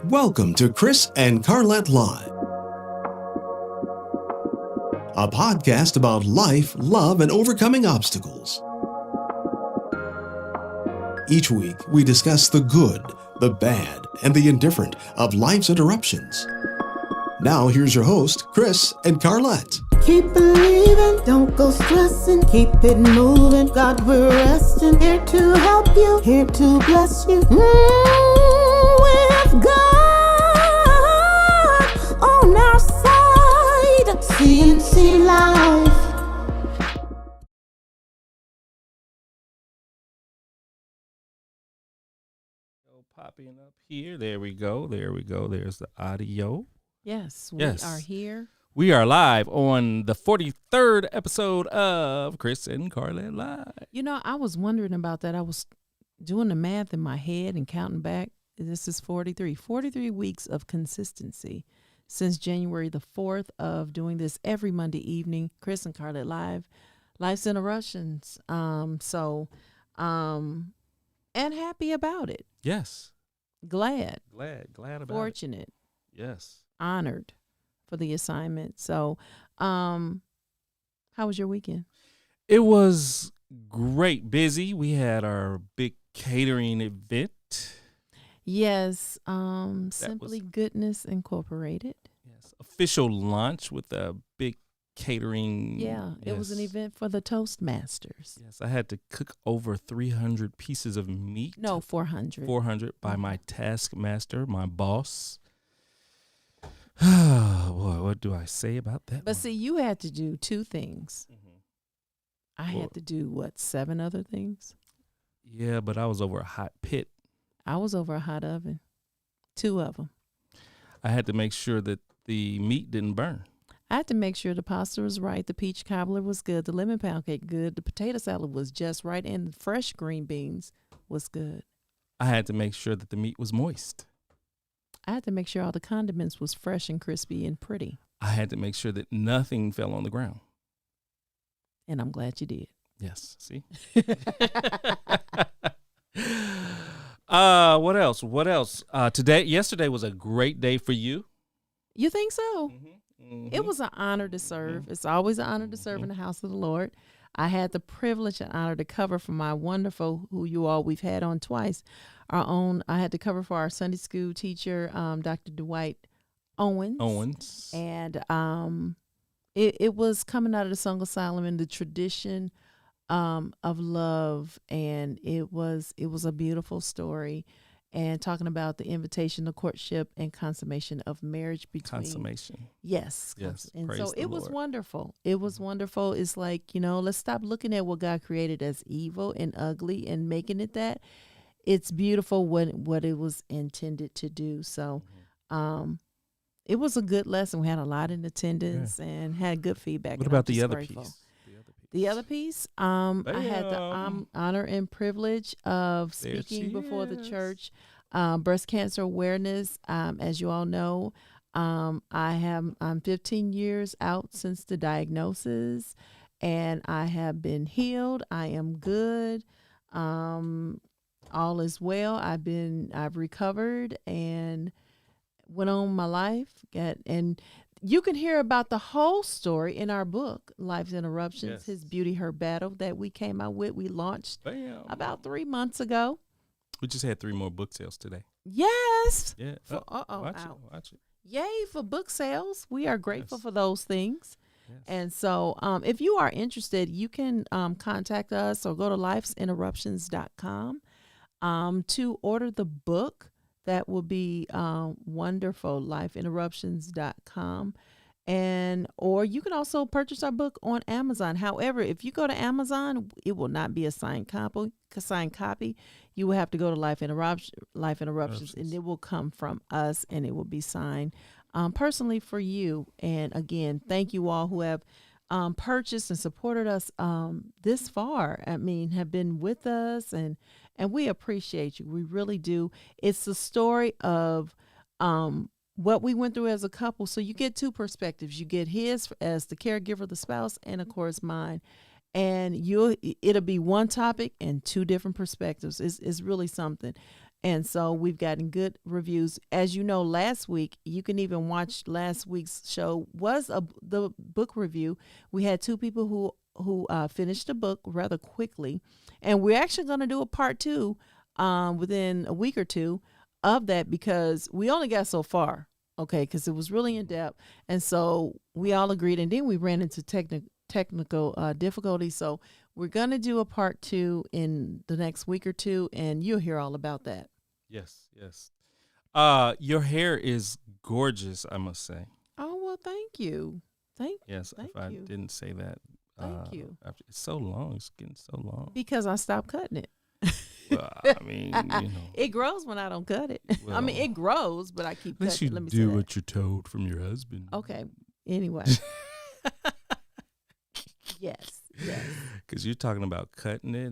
Welcome to Chris and Carlette Live, a podcast about life, love, and overcoming obstacles. Each week, we discuss the good, the bad, and the indifferent of life's interruptions. Now, here's your host, Chris and Carlette. Keep believing, don't go stressing, keep it moving. God, we're resting, here to help you, here to bless you. With God on our side, CNC Life. Popping up here. There we go. There's the audio. Yes, we are here. We are live on the 43rd episode of Chris and Carlette Live. You know, I was wondering about that. I was doing the math in my head and counting back. This is 43 weeks of consistency since January the 4th of doing this every Monday evening, Chris and Carlette Live, Life's Interruptions. And happy about it. Yes. Glad about fortunate, it. Yes. Honored for the assignment. So, how was your weekend? It was great. Busy. We had our big catering event. Yes. Simply Goodness Incorporated. Yes. Official launch with a big catering. Yeah. It was an event for the Toastmasters. Yes. I had to cook over 300 pieces of meat. No, 400. 400 by my taskmaster, my boss. Boy, what do I say about that? But see, you had to do two things. I had to do, 7 other things? Yeah, but I was over a hot pit. I was over a hot oven. 2 of them. I had to make sure that the meat didn't burn. I had to make sure the pasta was right, the peach cobbler was good, the lemon pound cake good, the potato salad was just right, and the fresh green beans was good. I had to make sure that the meat was moist. I had to make sure all the condiments was fresh and crispy and pretty. I had to make sure that nothing fell on the ground. And I'm glad you did. Yes. See? What else? Yesterday was a great day for you. You think so? Mm-hmm. It was an honor to serve. It's always an honor to serve in the house of the Lord. I had the privilege and honor to cover for my wonderful, we've had on twice, I had to cover for our Sunday school teacher, Dr. Dwight Owens. And it was coming out of the Song of Solomon, the tradition of love, and it was a beautiful story, and talking about the invitation to courtship and consummation of marriage between consummation. Yes. And Praise so the it was Lord. wonderful. It was wonderful. It's like, let's stop looking at what God created as evil and ugly and making it that. It's beautiful what it was intended to do. So it was a good lesson. We had a lot in attendance and had good feedback. What about the other piece? The other piece, I had the honor and privilege of speaking before the church, breast cancer awareness. As you all know, I'm 15 years out since the diagnosis, and I have been healed. I am good. All is well. I've recovered and went on my life. And you can hear about the whole story in our book, Life's Interruptions, His Beauty, Her Battle, that we came out with. We launched about 3 months ago. We just had 3 more book sales today. Yes. Yeah. Watch it. Yay for book sales. We are grateful for those things. Yes. And so if you are interested, you can contact us or go to lifesinterruptions.com to order the book. That will be wonderful, lifeinterruptions.com. Or you can also purchase our book on Amazon. However, if you go to Amazon, it will not be a signed copy. You will have to go to Life Interruptions, and it will come from us, and it will be signed personally for you. And again, thank you all who have purchased and supported us this far. I mean, have been with us, and we appreciate you. We really do. It's the story of what we went through as a couple. So you get 2 perspectives. You get his as the caregiver, the spouse, and of course mine. and it'll be one topic and two different perspectives. It's really something. And so we've gotten good reviews. As you know, last week, you can even watch last week's show was the book review. We had two people who finished the book rather quickly. And we're actually going to do a part 2 within a week or two of that, because we only got so far, okay, because it was really in depth. And so we all agreed, and then we ran into technical difficulties. So we're going to do a part 2 in the next week or two, and you'll hear all about that. Yes. Your hair is gorgeous, I must say. Oh, well, thank you. Thank you. I didn't say that. Thank you. It's so long. It's getting so long. Because I stopped cutting it. Well, I mean, it grows when I don't cut it. Well, I mean, it grows, but I keep unless cutting. you Let me do say what you're told from your husband. Okay. Anyway. Yes. Because you're talking about cutting it,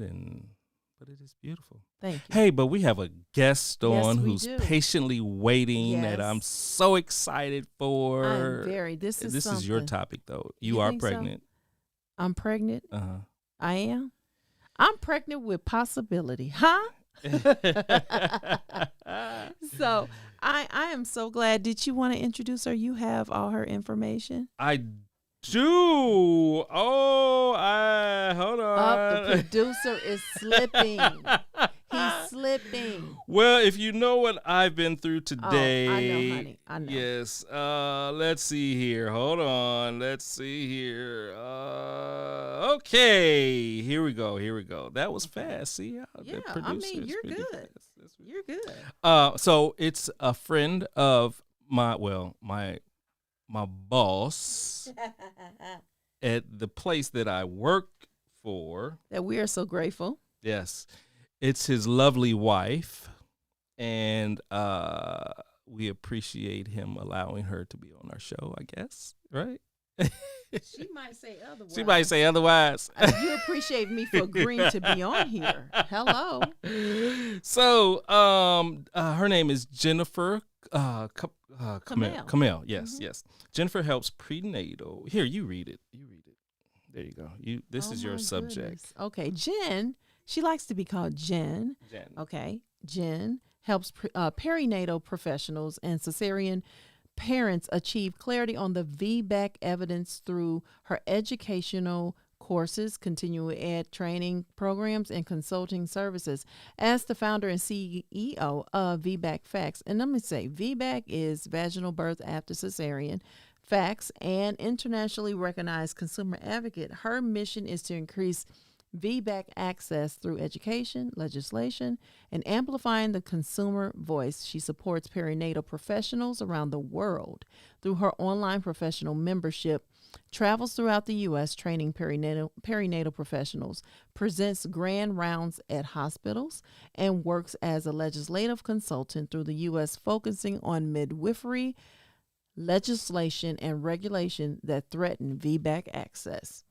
but it is beautiful. Thank you. Hey, but we have a guest on who's do. patiently waiting that I'm so excited for. I'm very. This is your topic, though. You are pregnant. So? I'm pregnant. I am. I'm pregnant with possibility, huh? So I am so glad. Did you want to introduce her? You have all her information. I do. Oh, hold on. The producer is slipping. He's slipping. Well, if you know what I've been through today. Oh, I know, honey. I know. Yes. Let's see here. Hold on. Let's see here. Okay. Here we go. That was fast. See how the producer I mean, you're really good. You're good. So it's a friend of my boss at the place that I work for. That we are so grateful. Yes. It's his lovely wife, and we appreciate him allowing her to be on our show, I guess, right? She might say otherwise. You appreciate me for agreeing to be on here. Hello. So her name is Jennifer Kamel. Kamel, yes, yes. Jennifer helps prenatal. Here, you read it. There you go. This is your subject. Goodness. Okay, Jen. She likes to be called Jen. Okay, Jen helps perinatal professionals and cesarean parents achieve clarity on the VBAC evidence through her educational courses, continuing ed training programs, and consulting services. As the founder and CEO of VBAC Facts, and let me say, VBAC is vaginal birth after cesarean. Facts, and internationally recognized consumer advocate, her mission is to increase VBAC access through education, legislation, and amplifying the consumer voice. She supports perinatal professionals around the world through her online professional membership, travels throughout the U.S. training perinatal professionals, presents grand rounds at hospitals, and works as a legislative consultant through the U.S. focusing on midwifery, legislation, and regulation that threaten VBAC access.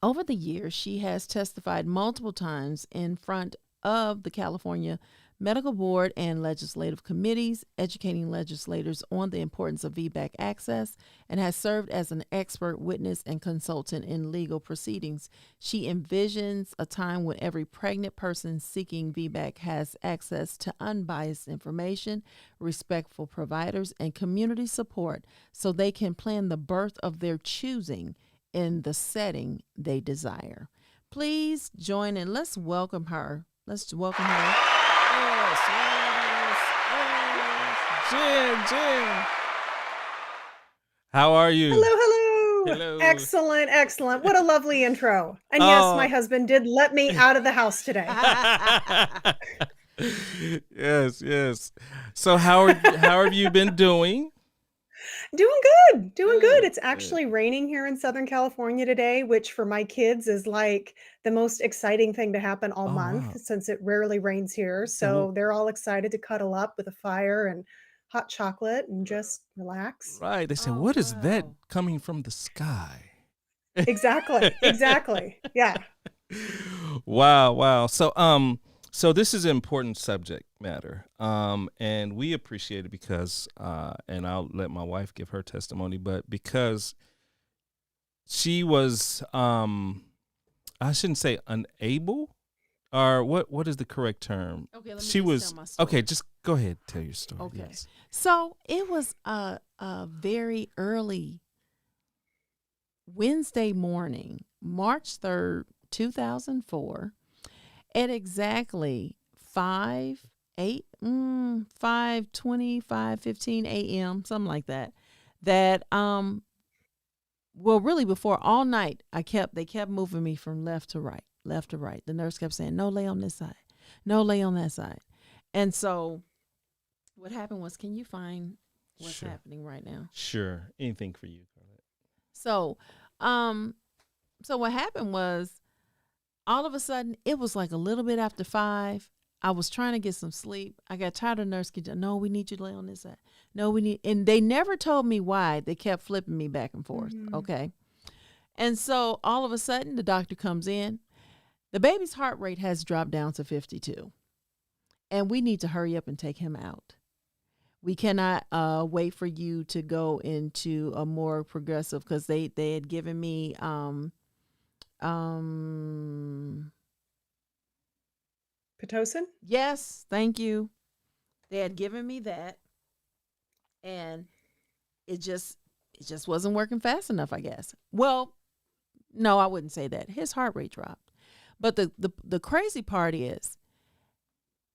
Over the years, she has testified multiple times in front of the California Medical Board and legislative committees, educating legislators on the importance of VBAC access, and has served as an expert witness and consultant in legal proceedings. She envisions a time when every pregnant person seeking VBAC has access to unbiased information, respectful providers, and community support so they can plan the birth of their choosing in the setting they desire. Please join and let's welcome her. Yes. Jen. How are you? Hello. Excellent. What a lovely intro. And yes, my husband did let me out of the house today. Yes. So how have you been doing? Doing good. It's actually raining here in Southern California today, which for my kids is like the most exciting thing to happen all month since it rarely rains here. So they're all excited to cuddle up with a fire and hot chocolate and just relax. Right. They say, what is that coming from the sky? Exactly. Yeah. Wow. So this is an important subject matter, and we appreciate it because, and I'll let my wife give her testimony, but because she was I shouldn't say unable, or what is the correct term? Okay, let me She just was tell my story. okay. Just go ahead, tell your story. Okay. Yes. So it was a very early Wednesday morning, March 3rd, 2004, at exactly 5:20, 5:15 a.m., something like that. Well, really before all night, they kept moving me from left to right. The nurse kept saying, no, lay on this side. No, lay on that side. And so what happened was, can you find what's Sure. happening right now? Sure. Anything for you, Carlette. So, so what happened was, all of a sudden, it was like a little bit after 5. I was trying to get some sleep. I got tired of nurse. No, we need you to lay on this side. No, and they never told me why. They kept flipping me back and forth. Mm-hmm. Okay. And so all of a sudden, the doctor comes in. The baby's heart rate has dropped down to 52. And we need to hurry up and take him out. We cannot wait for you to go into a more progressive, because they had given me Pitocin? yes, thank you. They had given me that, and it just wasn't working fast enough, I guess. Well, no, I wouldn't say that. His heart rate dropped. But the crazy part is,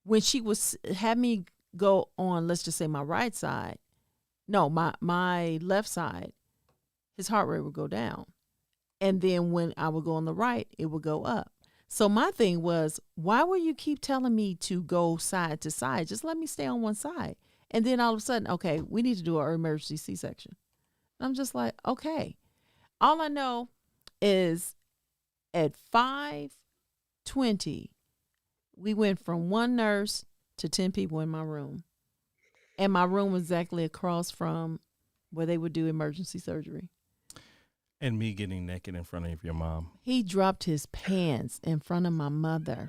when she had me go on, let's just say my right side, no, my left side, his heart rate would go down. And then when I would go on the right, it would go up. So my thing was, why will you keep telling me to go side to side? Just let me stay on one side. And then all of a sudden, okay, we need to do our emergency C-section. I'm just like, okay. All I know is at 5:20, we went from one nurse to 10 people in my room. And my room was exactly across from where they would do emergency surgery. And me getting naked in front of your mom. He dropped his pants in front of my mother.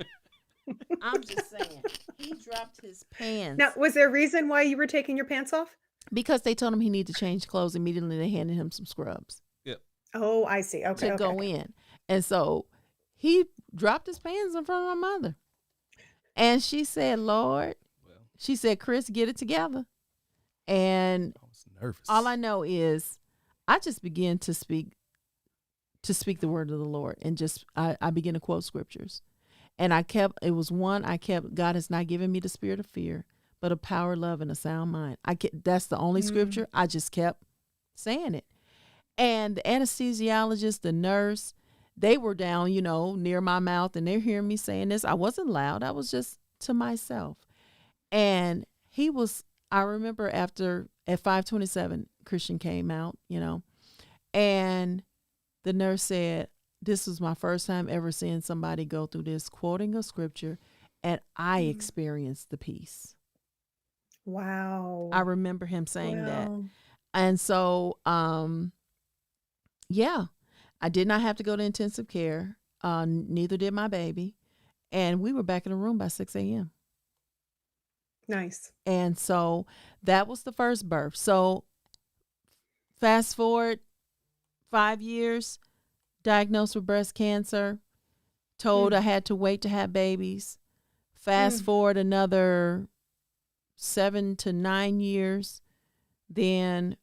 I'm just saying. He dropped his pants. Now, was there a reason why you were taking your pants off? Because they told him he needed to change clothes immediately. They handed him some scrubs Oh, I see. Okay. to go in. And so he dropped his pants in front of my mother. And she said, Lord, she said, Chris, get it together. And I was nervous. all I know is I just began to speak the word of the Lord, and just I began to quote scriptures. And God has not given me the spirit of fear, but of power, love, and a sound mind. That's the only scripture. I just kept saying it. And the anesthesiologist, the nurse, they were down, near my mouth, and they're hearing me saying this. I wasn't loud. I was just to myself. And I remember at 5:27, Christian came out, and the nurse said, this was my first time ever seeing somebody go through this, quoting a scripture, and I experienced the peace. Wow. I remember him saying that. And so, yeah, I did not have to go to intensive care. Neither did my baby. And we were back in the room by 6 a.m. Nice. And so that was the first birth. So fast forward 5 years, diagnosed with breast cancer, told I had to wait to have babies. Fast forward another 7 to 9 years, then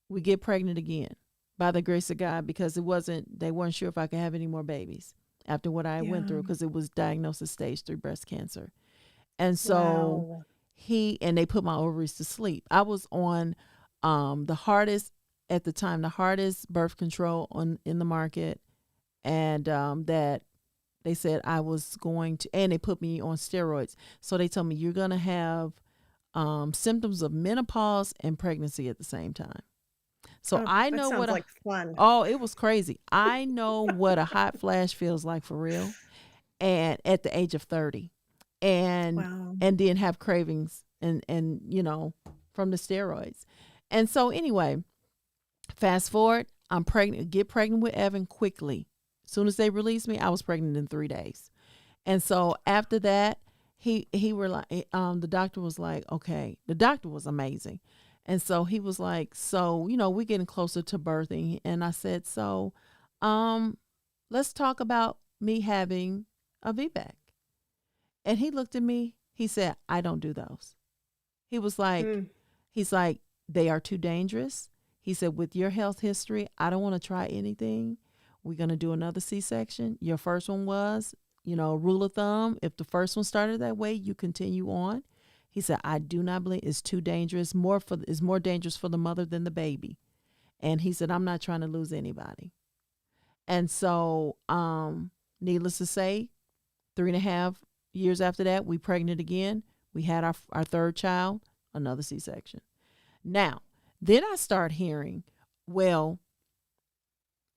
we get pregnant again by the grace of God, because they weren't sure if I could have any more babies after what I went through, because it was diagnosed as stage 3 breast cancer. And so they put my ovaries to sleep. I was on the hardest birth control in the market, and that they said I was going to, and they put me on steroids. So they told me, you're going to have symptoms of menopause and pregnancy at the same time. So I know what like fun. Oh, it was crazy. I know what a hot flash feels like for real. And at the age of 30, and then have cravings and from the steroids. And so anyway, fast forward, I'm pregnant, get pregnant with Evan quickly. As soon as they released me, I was pregnant in 3 days. And so after that, the doctor was like, okay, the doctor was amazing. And so he was like, so, we're getting closer to birthing. And I said, so, let's talk about me having a VBAC. And he looked at me. He said, I don't do those. He was like, they are too dangerous. He said, with your health history, I don't want to try anything. We're going to do another C-section. Your first one was, rule of thumb. If the first one started that way, you continue on. He said, I do not believe it's too dangerous. It's more dangerous for the mother than the baby. And he said, I'm not trying to lose anybody. And so, needless to say, 3.5 years after that, we pregnant again. We had our third child, another C-section. Now, then I start hearing, well,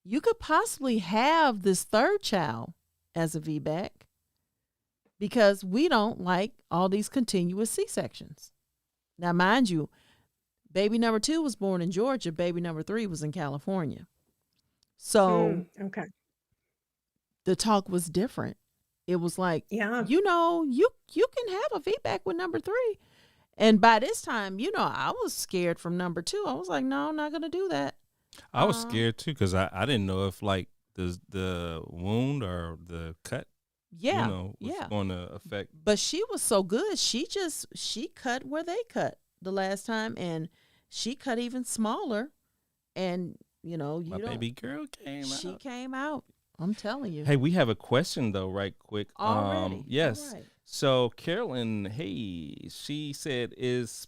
you could possibly have this third child as a VBAC because we don't like all these continuous C-sections. Now, mind you, baby number 2 was born in Georgia. Baby number 3 was in California. So okay. The talk was different. It was like, you can have a VBAC with number 3. And by this time, I was scared from number 2. I was like, no, I'm not going to do that. I was scared too because I didn't know if like the wound or the cut, was going to affect. But she was so good. She cut where they cut the last time, and she cut even smaller. And my baby girl came out. She came out. I'm telling you. Hey, we have a question though, right quick. Already. Yes. Right. So Carolyn, she said, is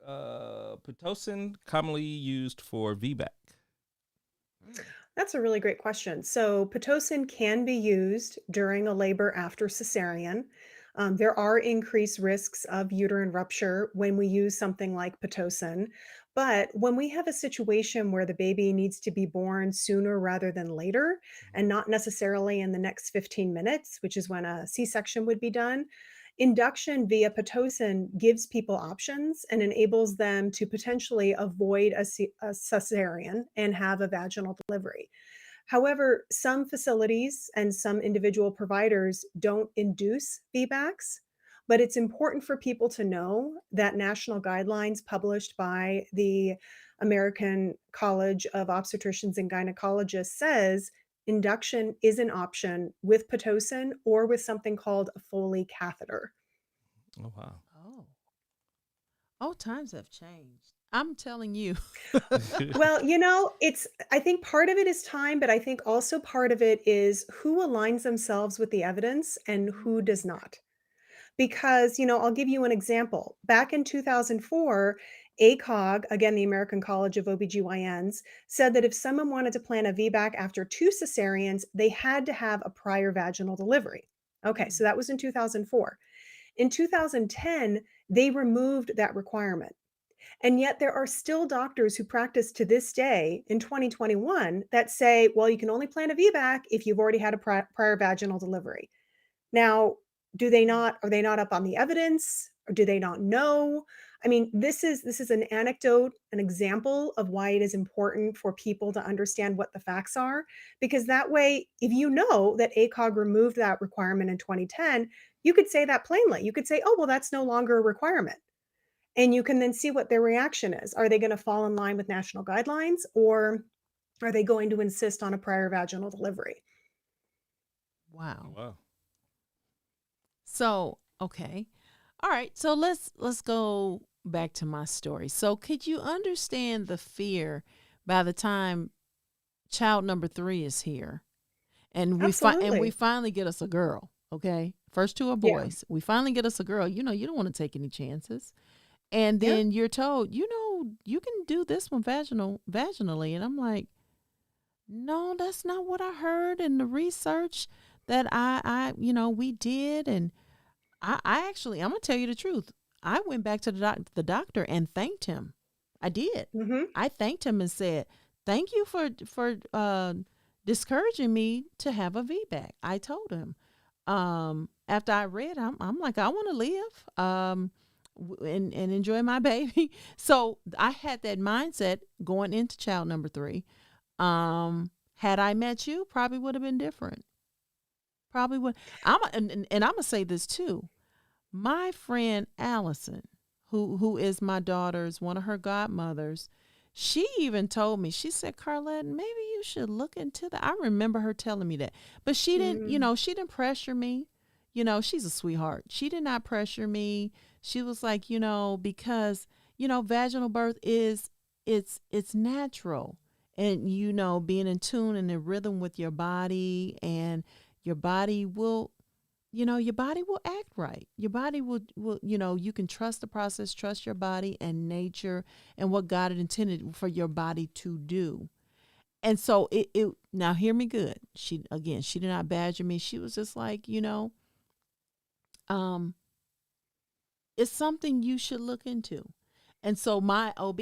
Pitocin commonly used for VBAC? That's a really great question. So Pitocin can be used during a labor after cesarean. There are increased risks of uterine rupture when we use something like Pitocin. But when we have a situation where the baby needs to be born sooner rather than later, and not necessarily in the next 15 minutes, which is when a C-section would be done, induction via Pitocin gives people options and enables them to potentially avoid a cesarean and have a vaginal delivery. However, some facilities and some individual providers don't induce VBACs, but it's important for people to know that national guidelines published by the American College of Obstetricians and Gynecologists says induction is an option with Pitocin or with something called a Foley catheter. Oh, wow. Oh, times have changed. I'm telling you. Well, I think part of it is time, but I think also part of it is who aligns themselves with the evidence and who does not. Because, I'll give you an example. Back in 2004, ACOG, again, the American College of OBGYNs, said that if someone wanted to plan a VBAC after 2 cesareans, they had to have a prior vaginal delivery. Okay, so that was in 2004. In 2010, they removed that requirement. And yet there are still doctors who practice to this day in 2021 that say, well, you can only plan a VBAC if you've already had a prior vaginal delivery. Now, are they not up on the evidence, or do they not know? I mean, this is an anecdote, an example of why it is important for people to understand what the facts are, because that way, if you know that ACOG removed that requirement in 2010, you could say that plainly. You could say, oh, well, that's no longer a requirement. And you can then see what their reaction is. Are they going to fall in line with national guidelines, or are they going to insist on a prior vaginal delivery? Wow. So, okay. All right. So let's go back to my story. So could you understand the fear by the time child number 3 is here and we finally get us a girl, okay? First 2 are boys. Yeah. We finally get us a girl. You don't want to take any chances. And then you're told, you can do this one vaginally. And I'm like, no, that's not what I heard in the research that we did. And I actually, I'm going to tell you the truth. I went back to the doctor and thanked him. I did. Mm-hmm. I thanked him and said, thank you for discouraging me to have a VBAC. I told him. After I read, I'm like, I want to live and enjoy my baby. So I had that mindset going into child number 3. Had I met you, probably would have been different. Probably would. And I'm gonna say this too. My friend Allison, who is my daughter's one of her godmothers, She even told me, she said, Carlette, maybe you should look into that. I remember her telling me that. But she didn't, Mm. she didn't pressure me. She's a sweetheart. She did not pressure me. She was like, because, vaginal birth it's natural. And, being in tune and in rhythm with your body, and your body will your body will act right. Your body will you can trust the process, trust your body and nature and what God had intended for your body to do. And so it now hear me good. She did not badger me. She was just like, um, it's something you should look into. And so my OB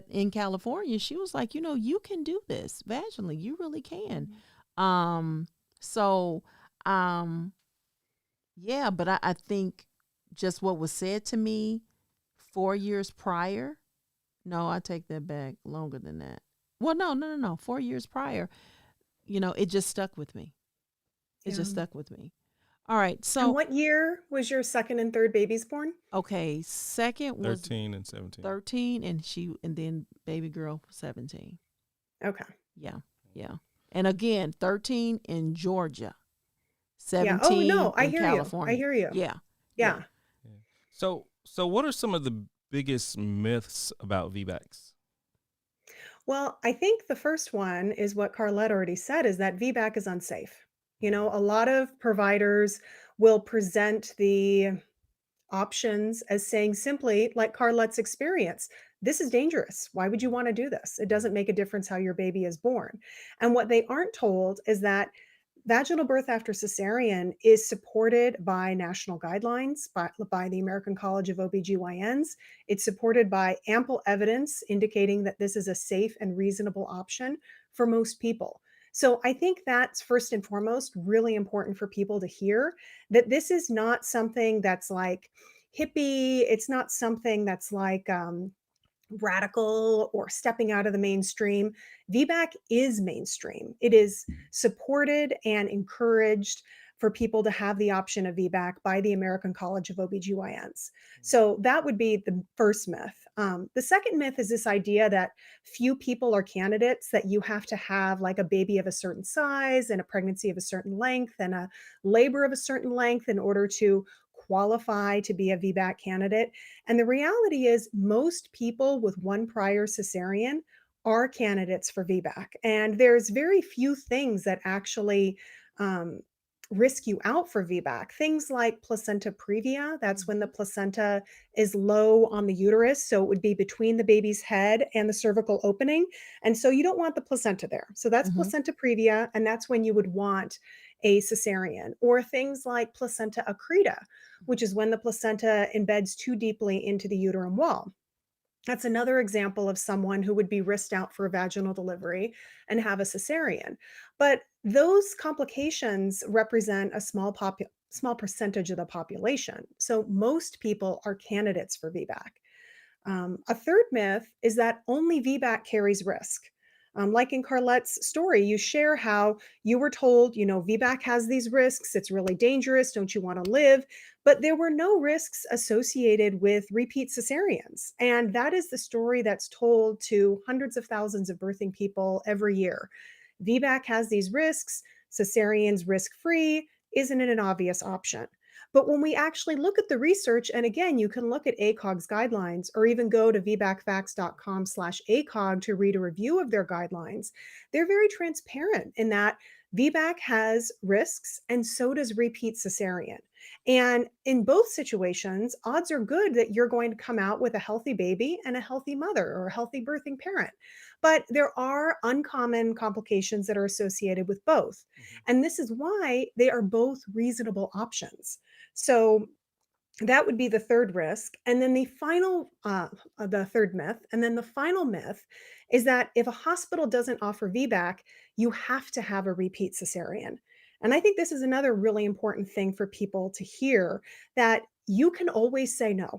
in California, she was like, you can do this vaginally. You really can. So yeah, but I think just what was said to me 4 years prior. No, I take that back, longer than that. Well, no. 4 years prior, it just stuck with me. It Yeah. just stuck with me. All right. And So, what year was your second and third babies born? okay, second was 13 and 17. 13, and then baby girl 17. Okay. Yeah. And again, 13 in Georgia, Yeah. 17 Oh, no, I in hear you. I California. hear you. Yeah. Yeah. So what are some of the biggest myths about VBACs? Well, I think the first one is what Carlette already said, is that VBAC is unsafe. A lot of providers will present the options as saying simply, like Carlette's experience, this is dangerous. Why would you want to do this? It doesn't make a difference how your baby is born. And what they aren't told is that vaginal birth after cesarean is supported by national guidelines, by the American College of OBGYNs. It's supported by ample evidence indicating that this is a safe and reasonable option for most people. So I think that's first and foremost really important for people to hear, that this is not something that's like hippie. It's not something that's like radical or stepping out of the mainstream. VBAC is mainstream. It is supported and encouraged for people to have the option of VBAC by the American College of OBGYNs. So that would be the first myth. The second myth is this idea that few people are candidates, that you have to have like a baby of a certain size and a pregnancy of a certain length and a labor of a certain length in order to qualify to be a VBAC candidate. And the reality is most people with one prior cesarean are candidates for VBAC. And there's very few things that actually risk you out for VBAC. Things like placenta previa, that's when the placenta is low on the uterus. So it would be between the baby's head and the cervical opening. And so you don't want the placenta there. So that's placenta previa. And that's when you would want a cesarean. Or things like placenta accreta, which is when the placenta embeds too deeply into the uterine wall. That's another example of someone who would be risked out for a vaginal delivery and have a cesarean. But those complications represent a small percentage of the population. So most people are candidates for VBAC. A third myth is that only VBAC carries risk. Like in Carlette's story, you share how you were told, VBAC has these risks. It's really dangerous. Don't you want to live? But there were no risks associated with repeat cesareans. And that is the story that's told to hundreds of thousands of birthing people every year. VBAC has these risks. Cesareans risk-free. Isn't it an obvious option? But when we actually look at the research, and again, you can look at ACOG's guidelines or even go to vbacfacts.com/ACOG to read a review of their guidelines. They're very transparent in that VBAC has risks and so does repeat cesarean. And in both situations, odds are good that you're going to come out with a healthy baby and a healthy mother or a healthy birthing parent. But there are uncommon complications that are associated with both. And this is why they are both reasonable options. So that would be the third risk. And then the third myth. And then the final myth is that if a hospital doesn't offer VBAC, you have to have a repeat cesarean. And I think this is another really important thing for people to hear, that you can always say no.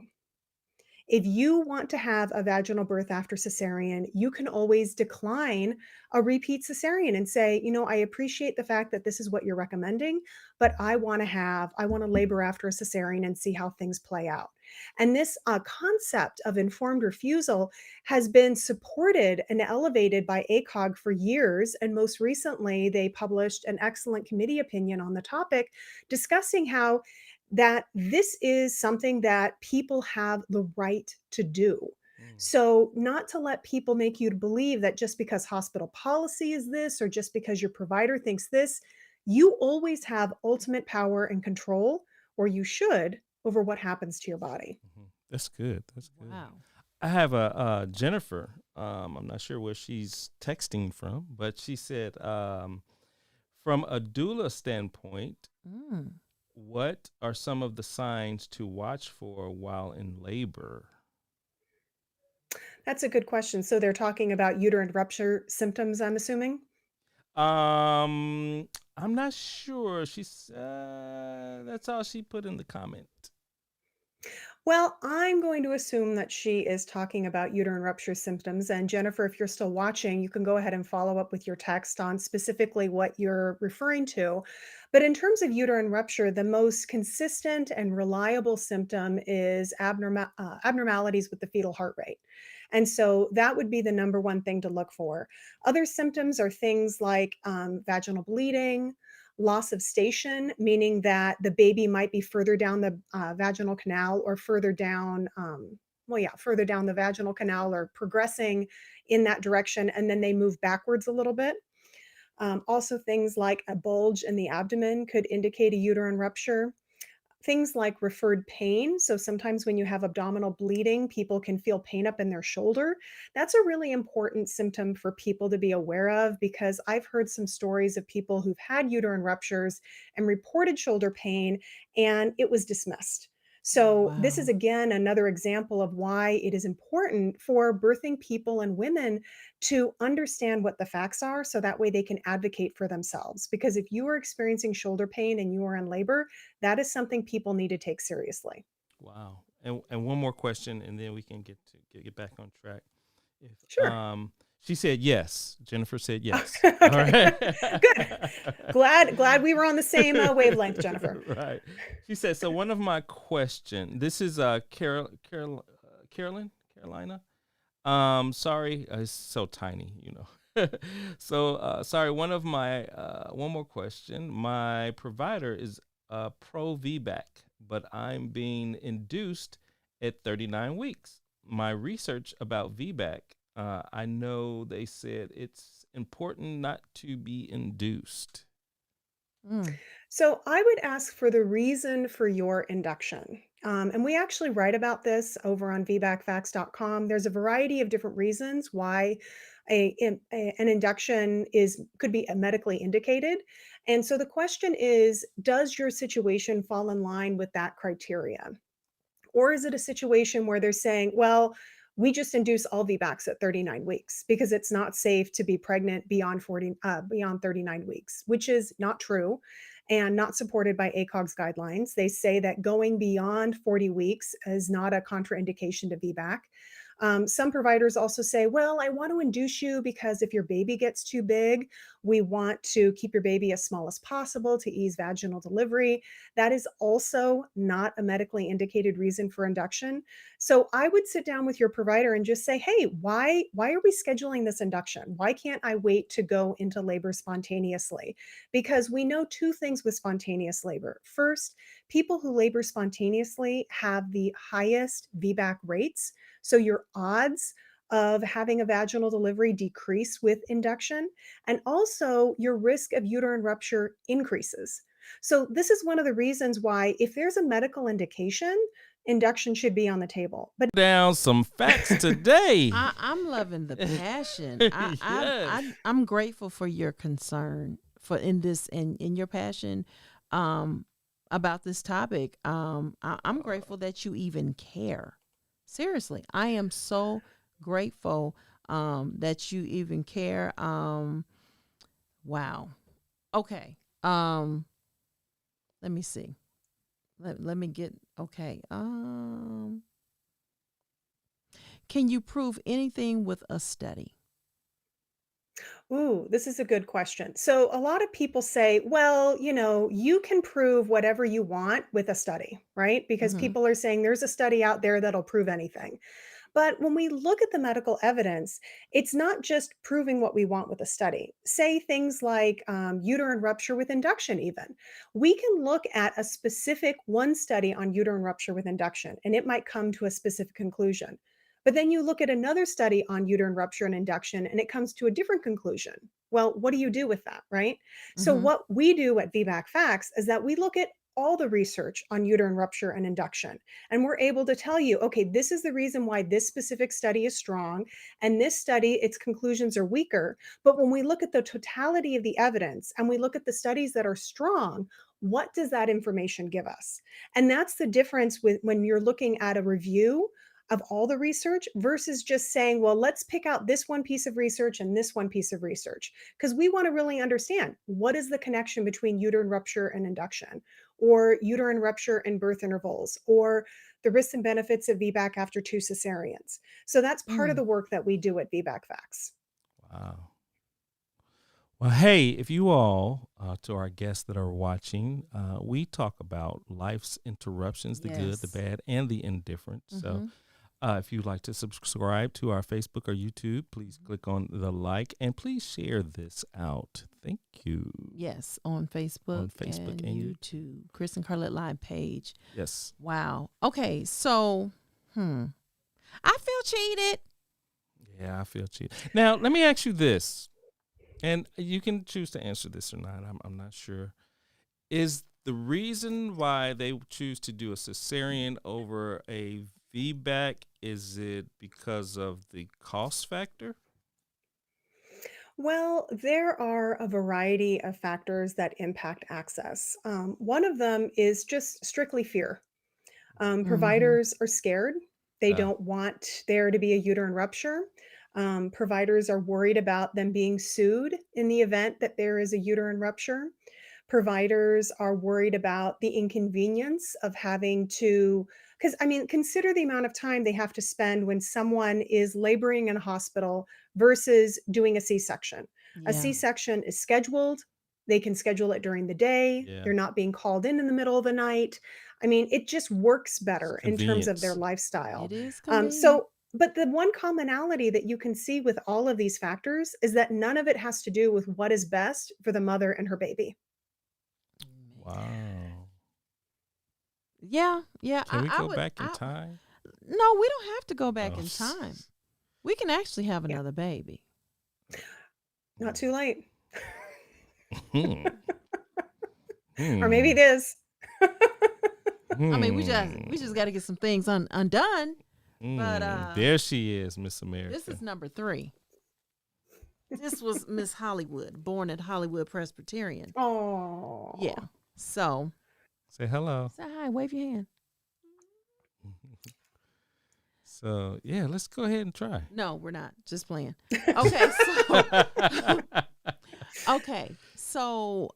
If you want to have a vaginal birth after cesarean, you can always decline a repeat cesarean and say, I appreciate the fact that this is what you're recommending, but I want to labor after a cesarean and see how things play out. And this concept of informed refusal has been supported and elevated by ACOG for years. And most recently, they published an excellent committee opinion on the topic discussing how that this is something that people have the right to do. So, not to let people make you believe that just because hospital policy is this or just because your provider thinks this, you always have ultimate power and control, or you should, over what happens to your body. That's good. That's good. Wow. I have a Jennifer. I'm not sure where she's texting from, but she said, from a doula standpoint, what are some of the signs to watch for while in labor? That's a good question. So, they're talking about uterine rupture symptoms, I'm assuming? I'm not sure. She's that's all she put in the comment. Well, I'm going to assume that she is talking about uterine rupture symptoms. And Jennifer, if you're still watching, you can go ahead and follow up with your text on specifically what you're referring to. But in terms of uterine rupture, the most consistent and reliable symptom is abnormalities with the fetal heart rate. And so that would be the number one thing to look for. Other symptoms are things like vaginal bleeding, loss of station, meaning that the baby might be further down the vaginal canal or further down, further down the vaginal canal or progressing in that direction, and then they move backwards a little bit. Also, things like a bulge in the abdomen could indicate a uterine rupture. Things like referred pain. So sometimes when you have abdominal bleeding, people can feel pain up in their shoulder. That's a really important symptom for people to be aware of, because I've heard some stories of people who've had uterine ruptures and reported shoulder pain, and it was dismissed. So this is Wow. again another example of why it is important for birthing people and women to understand what the facts are, so that way they can advocate for themselves. Because if you are experiencing shoulder pain and you are in labor, that is something people need to take seriously. Wow. And one more question, and then we can get back on track. If Sure. she said yes. Jennifer said yes. All Okay. right. Good. Glad we were on the same wavelength, Jennifer. Right. She said, so one of my question. This is Carolina. Sorry, it's so tiny, you know. So sorry. One more question. My provider is pro VBAC, but I'm being induced at 39 weeks. My research about VBAC, I know they said it's important not to be induced. Mm. So I would ask for the reason for your induction. And we actually write about this over on vbacfacts.com. There's a variety of different reasons why an induction could be medically indicated. And so the question is, does your situation fall in line with that criteria? Or is it a situation where they're saying, well, we just induce all VBACs at 39 weeks because it's not safe to be pregnant beyond 39 weeks, which is not true and not supported by ACOG's guidelines. They say that going beyond 40 weeks is not a contraindication to VBAC. Some providers also say, well, I want to induce you because if your baby gets too big, we want to keep your baby as small as possible to ease vaginal delivery. That is also not a medically indicated reason for induction. So I would sit down with your provider and just say, hey, why are we scheduling this induction? Why can't I wait to go into labor spontaneously? Because we know two things with spontaneous labor. First, people who labor spontaneously have the highest VBAC rates. So your odds of having a vaginal delivery decrease with induction, and also your risk of uterine rupture increases. So this is one of the reasons why, if there's a medical indication, induction should be on the table. But Down some facts today. I'm loving the passion. Yes. I'm grateful for your concern in your passion about this topic. I'm grateful that you even care. Seriously, I am so grateful that you even care. Wow. Okay. Let me see. Let me get okay. Can you prove anything with a study? Ooh, this is a good question. So, a lot of people say, well, you can prove whatever you want with a study, right? Because Mm-hmm. people are saying there's a study out there that'll prove anything. But when we look at the medical evidence, it's not just proving what we want with a study. Say things like uterine rupture with induction, even. We can look at a specific one study on uterine rupture with induction, and it might come to a specific conclusion. But then you look at another study on uterine rupture and induction, and it comes to a different conclusion. Well, what do you do with that, right? So, Mm-hmm. what we do at VBAC Facts is that we look at all the research on uterine rupture and induction. And we're able to tell you, okay, this is the reason why this specific study is strong. And this study, its conclusions are weaker. But when we look at the totality of the evidence and we look at the studies that are strong, what does that information give us? And that's the difference with when you're looking at a review of all the research versus just saying, well, let's pick out this one piece of research and this one piece of research. Because we want to really understand what is the connection between uterine rupture and induction, or uterine rupture and birth intervals, or the risks and benefits of VBAC after 2 cesareans. So that's part of Mm. the work that we do at VBAC Facts. Wow. Well, hey, if you all, to our guests that are watching, we talk about life's interruptions, the good, the Yes. bad, and the indifferent. So Mm-hmm. if you'd like to subscribe to our Facebook or YouTube, please click on the like and please share this out. Thank you. Yes, on Facebook, Facebook and and YouTube. Chris and Carlette Live page. Yes. Wow. Okay, so I feel cheated. Yeah, I feel cheated. Now, let me ask you this, and you can choose to answer this or not. I'm not sure. Is the reason why they choose to do a cesarean over a VBAC, is it because of the cost factor? Well, there are a variety of factors that impact access. One of them is just strictly fear. Mm-hmm. Providers are scared. They Uh, don't want there to be a uterine rupture. Providers are worried about them being sued in the event that there is a uterine rupture. Providers are worried about the inconvenience of having to, because I mean, consider the amount of time they have to spend when someone is laboring in a hospital versus doing a C section. A Yeah. C section is scheduled. They can schedule it during the day. yeah, They're not being called in the middle of the night. I mean, it just works it's better in terms of their convenience. lifestyle. It is convenient. But the one commonality that you can see with all of these factors is that none of it has to do with what is best for the mother and her baby. Wow. Yeah, yeah. Can we I go would. back in time? No, we don't have to go back Oh. in time. We can actually have Yeah, another baby. not too late. Hmm. Or maybe Hmm. it is. I mean, we Hmm. just got to get some things undone. But There she is, Miss this America. is number 3. This was Miss Hollywood, born at Hollywood Presbyterian. Oh. Yeah. So Say hello. say hi, wave your hand. So yeah, let's go ahead and try. No, we're not. Just playing. Okay, so okay. So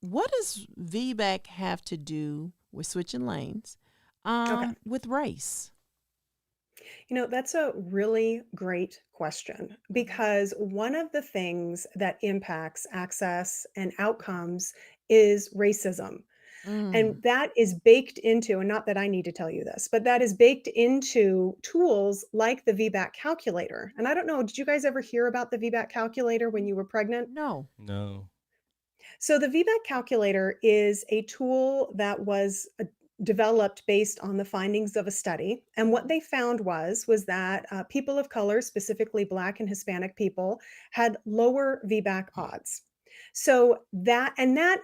what does VBAC have to do with switching lanes? Okay. With race? That's a really great question because one of the things that impacts access and outcomes is racism. And Mm. that is baked into, and not that I need to tell you this, but that is baked into tools like the VBAC calculator. And I don't know, did you guys ever hear about the VBAC calculator when you were pregnant? No. No. So the VBAC calculator is a tool that was developed based on the findings of a study. And what they found was that people of color, specifically Black and Hispanic people, had lower VBAC odds. So that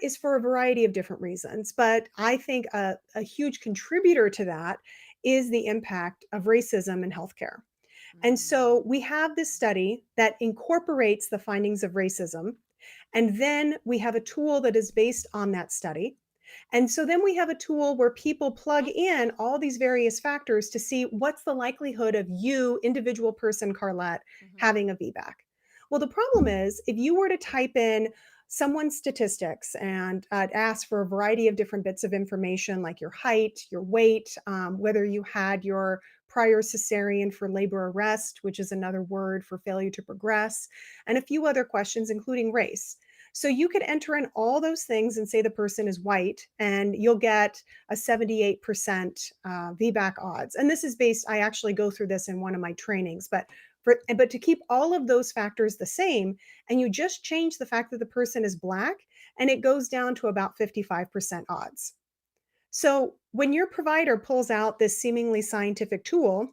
is for a variety of different reasons. But I think a huge contributor to that is the impact of racism in healthcare. And so we have this study that incorporates the findings of racism. And then we have a tool that is based on that study. And so then we have a tool where people plug in all these various factors to see what's the likelihood of you, individual person Carlette, having a VBAC. Well, the problem is if you were to type in someone's statistics and ask for a variety of different bits of information like your height, your weight, whether you had your prior cesarean for labor arrest, which is another word for failure to progress, and a few other questions, including race. So you could enter in all those things and say the person is white, and you'll get a 78% VBAC odds. And this is based, I actually go through this in one of my trainings, but to keep all of those factors the same, and you just change the fact that the person is Black, and it goes down to about 55% odds. So when your provider pulls out this seemingly scientific tool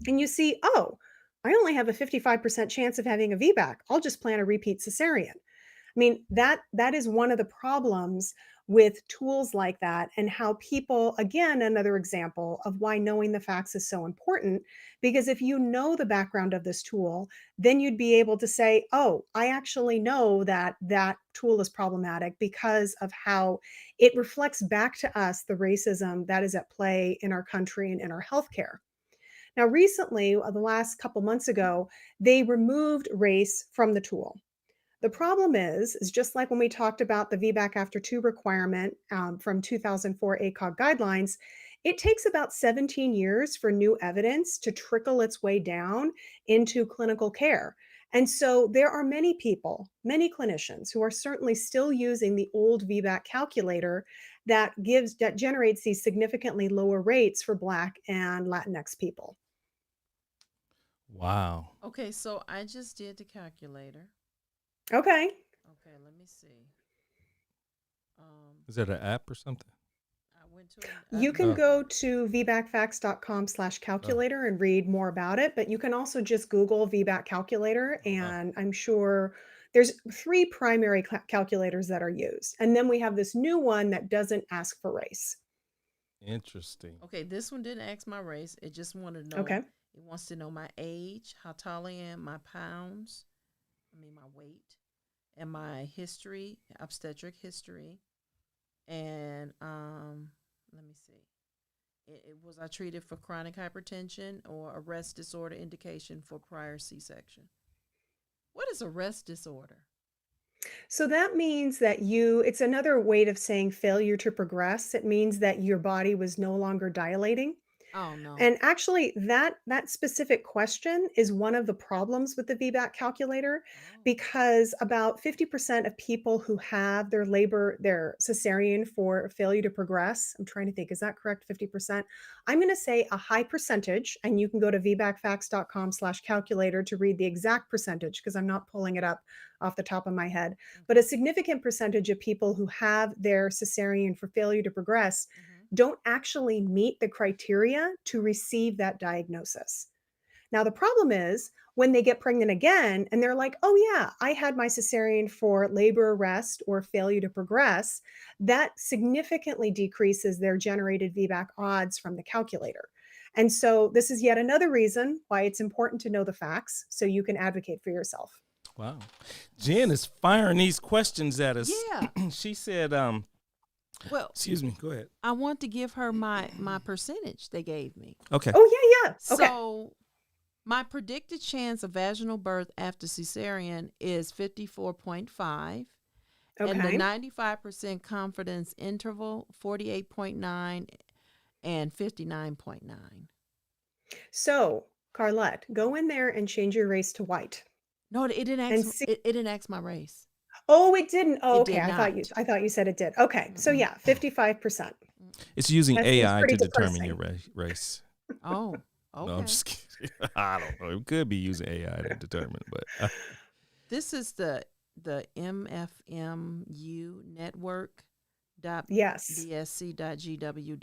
and you see, oh, I only have a 55% chance of having a VBAC, I'll just plan a repeat cesarean. I mean, that is one of the problems with tools like that, and how people, again, another example of why knowing the facts is so important, because if you know the background of this tool, then you'd be able to say, oh, I actually know that that tool is problematic because of how it reflects back to us the racism that is at play in our country and in our healthcare. Now, recently, the last couple months ago, they removed race from the tool. The problem is just like when we talked about the VBAC after 2 requirement from 2004 ACOG guidelines, it takes about 17 years for new evidence to trickle its way down into clinical care. And so there are many people, many clinicians who are certainly still using the old VBAC calculator that generates these significantly lower rates for Black and Latinx people. Wow. Okay, so I just did the calculator. Okay. Okay, let me see. Is that an app or something? I went to You can go to vbacfacts.com/calculator and read more about it, but you can also just Google VBAC calculator, and I'm sure there's 3 primary calculators that are used. And then we have this new one that doesn't ask for race. Interesting. Okay, this one didn't ask my race. It just wanted to know. Okay. It wants to know my age, how tall I am, my pounds, my weight, and my history, obstetric history. And let me see. It was I treated for chronic hypertension or arrest disorder indication for prior C-section. What is arrest disorder? So that means that it's another way of saying failure to progress. It means that your body was no longer dilating. Oh, no. And actually, that specific question is one of the problems with the VBAC calculator, because about 50% of people who have their cesarean for failure to progress, I'm trying to think, is that correct? 50%? I'm going to say a high percentage, and you can go to vbacfacts.com/calculator to read the exact percentage, because I'm not pulling it up off the top of my head. But a significant percentage of people who have their cesarean for failure to progress don't actually meet the criteria to receive that diagnosis. Now, the problem is when they get pregnant again and they're like, oh yeah, I had my cesarean for labor arrest or failure to progress, that significantly decreases their generated VBAC odds from the calculator. And so this is yet another reason why it's important to know the facts so you can advocate for yourself. Wow. Jen is firing these questions at us. Yeah. She said, well, excuse me, go ahead. I want to give her my percentage they gave me. Okay. Oh, yeah. Okay. So my predicted chance of vaginal birth after cesarean is 54.5. Okay. And the 95% confidence interval, 48.9 and 59.9. So, Carlette, go in there and change your race to white. No, it didn't ask. It didn't ask my race. Oh, it didn't. Oh, okay. Did I thought you said it did. Okay. So yeah, 55%. It's using AI to depressing. determine your race. Oh, okay. No, I'm just kidding. I don't know. It could be using AI to determine, but this is the MFMU network. Yes. bsc.gw.edu.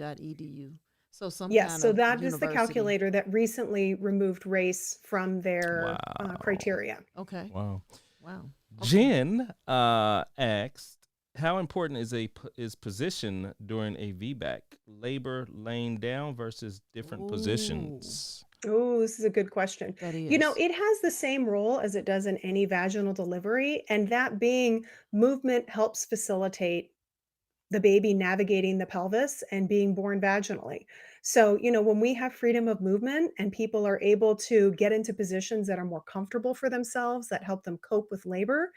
So so kind that of is the calculator that recently removed race from their criteria. Okay. Wow. Okay. Jen asked, how important is position during a VBAC? Labor laying down versus different positions? Oh, this is a good question. That is. It has the same role as it does in any vaginal delivery, and that being movement helps facilitate the baby navigating the pelvis and being born vaginally. So, when we have freedom of movement and people are able to get into positions that are more comfortable for themselves, that help them cope with labor,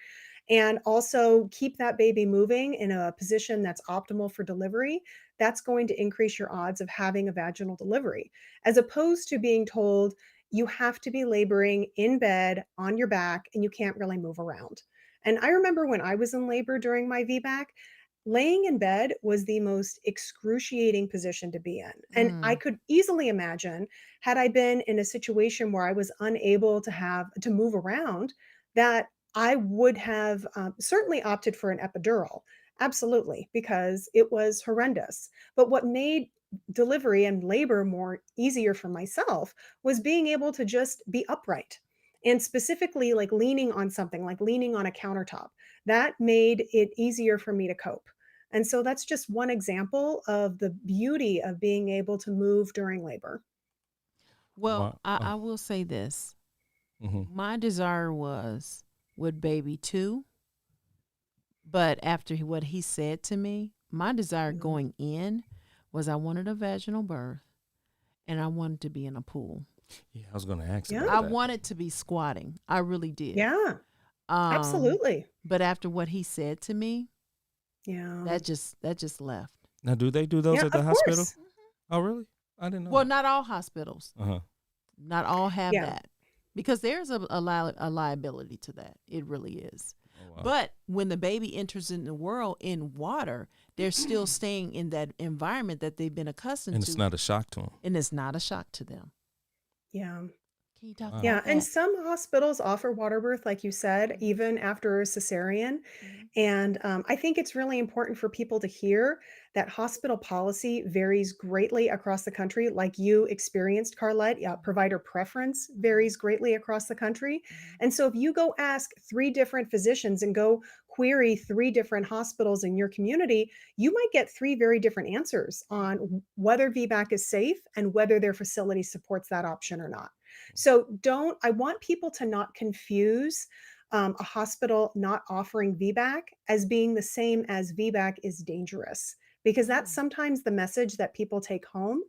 and also keep that baby moving in a position that's optimal for delivery. That's going to increase your odds of having a vaginal delivery, as opposed to being told you have to be laboring in bed on your back and you can't really move around. And I remember when I was in labor during my VBAC, laying in bed was the most excruciating position to be in. And I Mm. could easily imagine, had I been in a situation where I was unable to move around, that I would have certainly opted for an epidural. Absolutely, because it was horrendous. But what made delivery and labor more easier for myself was being able to just be upright, and specifically like leaning on something, like leaning on a countertop. That made it easier for me to cope. And so that's just one example of the beauty of being able to move during labor. Well, Wow. I will say this. Hmm. My desire was with baby two, but after what he said to me, my desire Mhm. going in was I wanted a vaginal birth and I wanted to be in a pool. Yeah, I was going to ask Yeah. about I that. wanted to be squatting. I really did. Yeah, Um, absolutely. but after what he said to me, Yeah. that just left. Now, do they do those Yeah, at the of hospital? course. Oh, really? I didn't know Well, that. not all hospitals. Uh-huh. Not all have Yeah. that because there's a liability to that. It really is. Oh, wow. But when the baby enters in the world in water, they're still staying in that environment that they've been accustomed And to. it's not a shock to them. And it's not a shock to them. Yeah. Can you talk Wow. Yeah, about and that? some hospitals offer water birth, like you said, even after a cesarean. Mhm. And I think it's really important for people to hear that hospital policy varies greatly across the country, like you experienced, Carlette. Yeah, provider preference varies greatly across the country. Mhm. And so if you go ask three different physicians and go query three different hospitals in your community, you might get three very different answers on whether VBAC is safe and whether their facility supports that option or not. So I want people to not confuse a hospital not offering VBAC as being the same as VBAC is dangerous, because that's Mm. sometimes the message that people take home.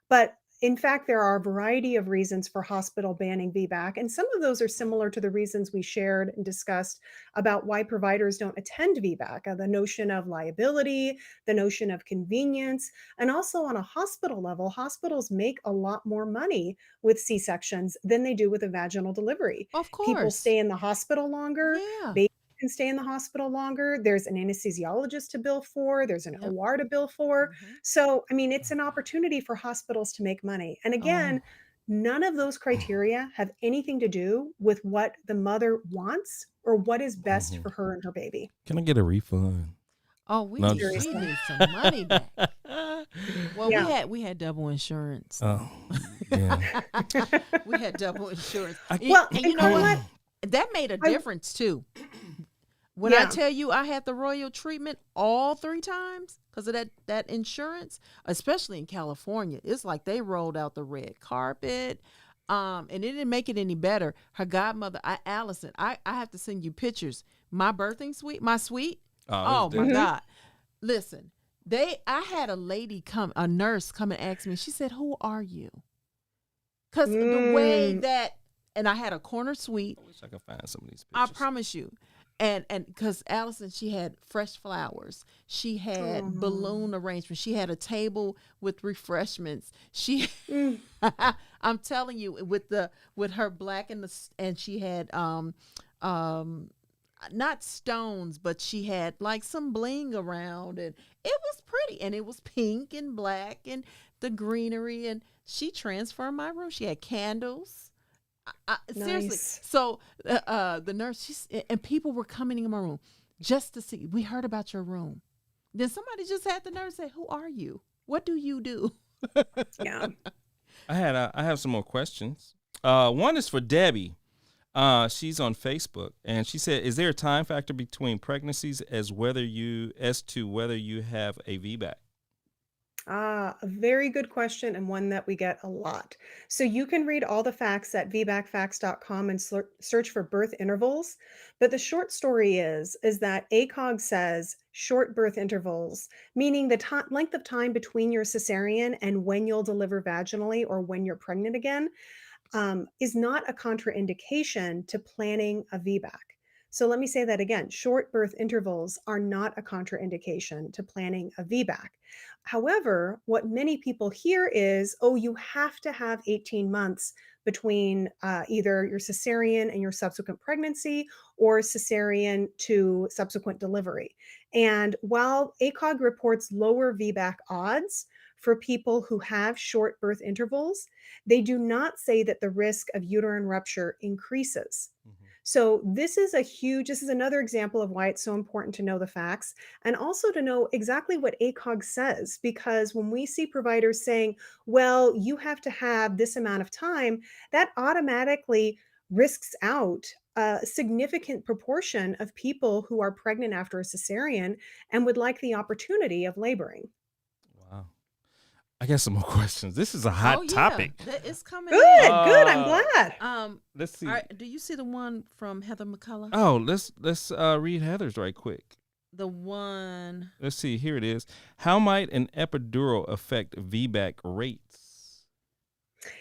But in fact, there are a variety of reasons for hospital banning VBAC, and some of those are similar to the reasons we shared and discussed about why providers don't attend VBAC, the notion of liability, the notion of convenience, and also on a hospital level, hospitals make a lot more money with C-sections than they do with a vaginal delivery. Of People course. stay in the hospital longer, Yeah. babies can stay in the hospital longer, there's an anesthesiologist to bill for, there's an Yep. OR to bill for. Mhm. So, I mean, it's an opportunity for hospitals to make money. And Oh. again, none of those criteria have anything to do with what the mother wants or what is best Mhm. for her and her baby. Can I get a refund? Oh, No, I'm we Seriously. need some money back. Well, Yeah. we had double insurance. Oh, yeah. We had double insurance. I- Well, And and you know what? Carlette, That made a I difference too. When I yeah. tell you I had the royal treatment all 3 times because of that insurance, especially in California, it's like they rolled out the red carpet. And it didn't make it any better. Her godmother, Allison, I have to send you pictures. My birthing suite, my suite. Oh, Oh it's my Mhm. different. God. Listen, I had a nurse come and ask me, she said, "Who are you?" Because the way Mm, that, and I had a corner suite. I wish I could find some of these I pictures. promise you. And because Allison, she had fresh flowers. She had aw, balloon arrangements. She had a table with refreshments. She, mm, I'm telling you, with her black and she had not stones, but she had like some bling around, and it was pretty, and it was pink and black and the greenery, and she transformed my room. She had candles. Seriously. nice. So the nurse, and people were coming in my room just to see. We heard about your room. Then somebody just had the nurse say, "Who are you? What do you do?" Yeah. I have some more questions. One is for Debbie. She's on Facebook, and she said, "Is there a time factor between pregnancies as to whether you have a VBAC?" A very good question and one that we get a lot. So you can read all the facts at vbacfacts.com and search for birth intervals. But the short story is that ACOG says short birth intervals, meaning the length of time between your cesarean and when you'll deliver vaginally or when you're pregnant again, is not a contraindication to planning a VBAC. So let me say that again. Short birth intervals are not a contraindication to planning a VBAC. However, what many people hear is, oh, you have to have 18 months between either your cesarean and your subsequent pregnancy or cesarean to subsequent delivery. And while ACOG reports lower VBAC odds for people who have short birth intervals, they do not say that the risk of uterine rupture increases. So this is another example of why it's so important to know the facts and also to know exactly what ACOG says, because when we see providers saying, well, you have to have this amount of time, that automatically risks out a significant proportion of people who are pregnant after a cesarean and would like the opportunity of laboring. Wow. I got some more questions. This is a hot topic. It's coming. Good, good. I'm glad. Let's see. Do you see the one from Heather McCullough? Oh, let's read Heather's right quick. The one. Let's see. Here it is. How might an epidural affect VBAC rates?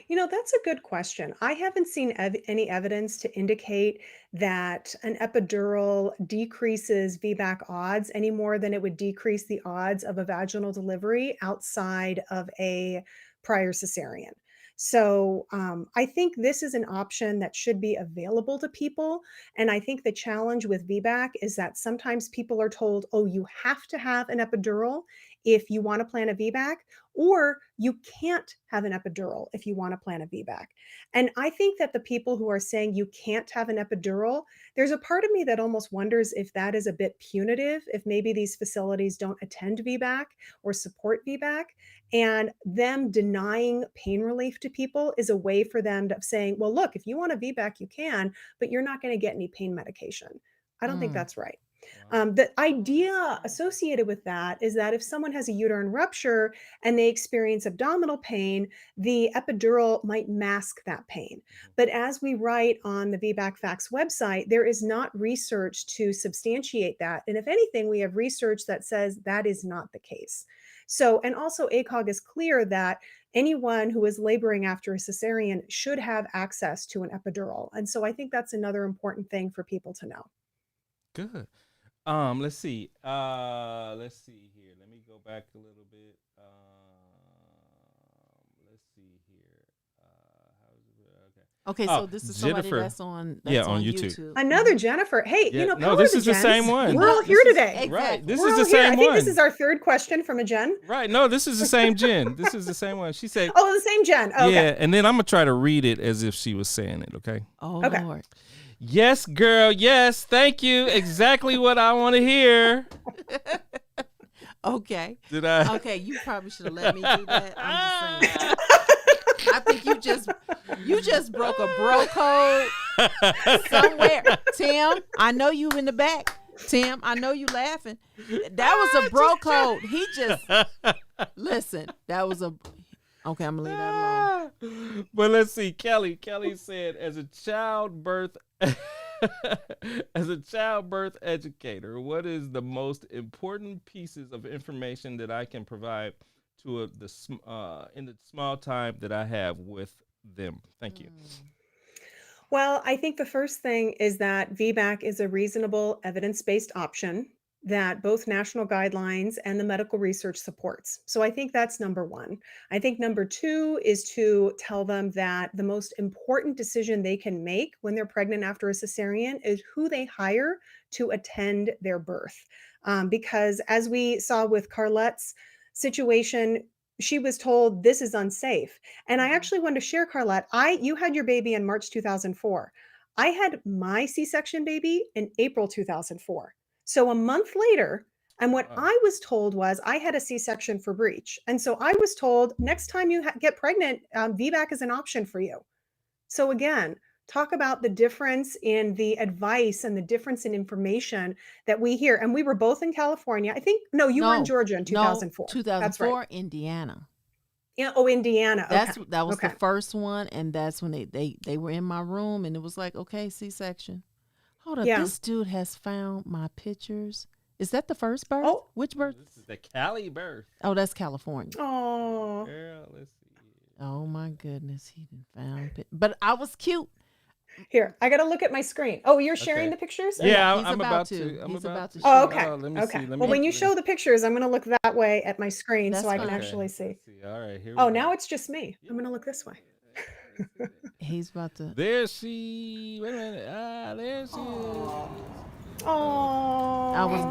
That's a good question. I haven't seen any evidence to indicate that an epidural decreases VBAC odds any more than it would decrease the odds of a vaginal delivery outside of a prior cesarean. So I think this is an option that should be available to people. And I think the challenge with VBAC is that sometimes people are told, oh, you have to have an epidural if you want to plan a VBAC, or you can't have an epidural if you want to plan a VBAC. And I think that the people who are saying you can't have an epidural, there's a part of me that almost wonders if that is a bit punitive, if maybe these facilities don't attend VBAC or support VBAC, and them denying pain relief to people is a way for them to saying, well, look, if you want a VBAC, you can, but you're not going to get any pain medication. I don't think that's right. The idea associated with that is that if someone has a uterine rupture and they experience abdominal pain, the epidural might mask that pain. But as we write on the VBAC Facts website, there is not research to substantiate that. And if anything, we have research that says that is not the case. So, and also ACOG is clear that anyone who is laboring after a cesarean should have access to an epidural. And so I think that's another important thing for people to know. Good. Let's see. Let's see here. Let me go back a little bit. Let's see here. Okay, so this is somebody that's on YouTube. Another Jennifer. Hey, no, this is the same one. We're all here today. Exactly. Right. This is the same one. I think this is our third question from a Jen. Right. No, this is the same Jen. This is the same one. She said, oh, the same Jen. Okay. Yeah, and then I'm going to try to read it as if she was saying it, okay? Oh, okay. Lord. Yes, girl. Yes. Thank you. Exactly what I want to hear. Okay. Did I? Okay, you probably should have let me do that. I'm just saying. I think you just broke a bro code somewhere. Tim, I know you in the back. Tim, I know you laughing. That was a bro code. He just listen. That was a. Okay, I'm gonna leave that alone. But let's see. Kelly said, as a childbirth educator, what is the most important pieces of information that I can provide to in the small time that I have with them? Thank you. Well, I think the first thing is that VBAC is a reasonable evidence-based option that both national guidelines and the medical research supports. So I think that's number one. I think number two is to tell them that the most important decision they can make when they're pregnant after a cesarean is who they hire to attend their birth. Because as we saw with Carlette's situation, she was told this is unsafe. And I actually wanted to share, Carlette, you had your baby in March 2004. I had my C-section baby in April 2004. So a month later, and what I was told was I had a C-section for breech. And so I was told next time you get pregnant, VBAC is an option for you. So again, talk about the difference in the advice and the difference in information that we hear. And we were both in California. I think, no, you were in Georgia in 2004. 2004, that's right. Indiana. Yeah. Oh, Indiana. Okay. That was the first one. And that's when they were in my room and it was like, okay, C-section. Hold up, this dude has found my pictures. Is that the first birth? Oh. Which birth? This is the Cali birth. Oh, that's California. Oh. Girl, let's see. Oh my goodness, he didn't found it. But I was cute. Here, I got to look at my screen. Oh, you're sharing Okay. the pictures? Yeah, He's I'm about about to. to. I'm He's about to to. Oh, share. okay. Let me Okay. see. Let Well, me. when you show the pictures, I'm going to look that way at my screen so That's I can fine. actually see. Let's see. All right, here we Oh, go. now it's just me. I'm going to look this way. He's about to. There she. Wait a minute. There she is. Oh. I was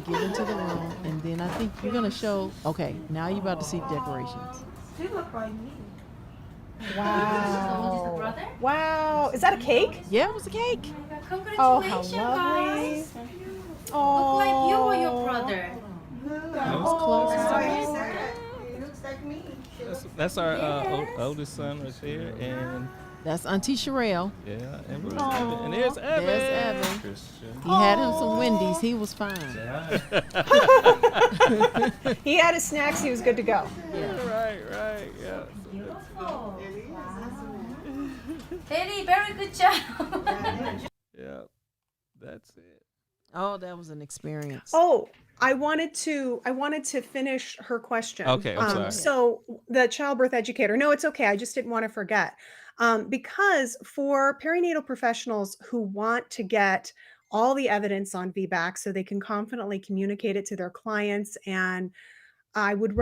give into the room, and then I think you're gonna show. Okay, now you're about to see decorations. She look like me. Wow. Wow. Is that a cake? Yeah, it was a cake. Oh, how Congratulations, lovely. guys. Oh. Look like you or your brother. That was close. It looks like me. That's our oldest son right there, and That's Auntie Sherelle. yeah, and where's Evan? And there's Evan. There's Evan. Christian. He had him some Wendy's. He was fine. He had his snacks. He was good to go. Right, yeah. Beautiful. Very, very good job. Yeah, that's it. Oh, that was an experience. Oh, I wanted to finish her question. Okay, I'm sorry. So the childbirth educator. No, it's okay. I just didn't want to forget. Because for perinatal professionals who want to get all the evidence on VBAC so they can confidently communicate it to their clients, and I would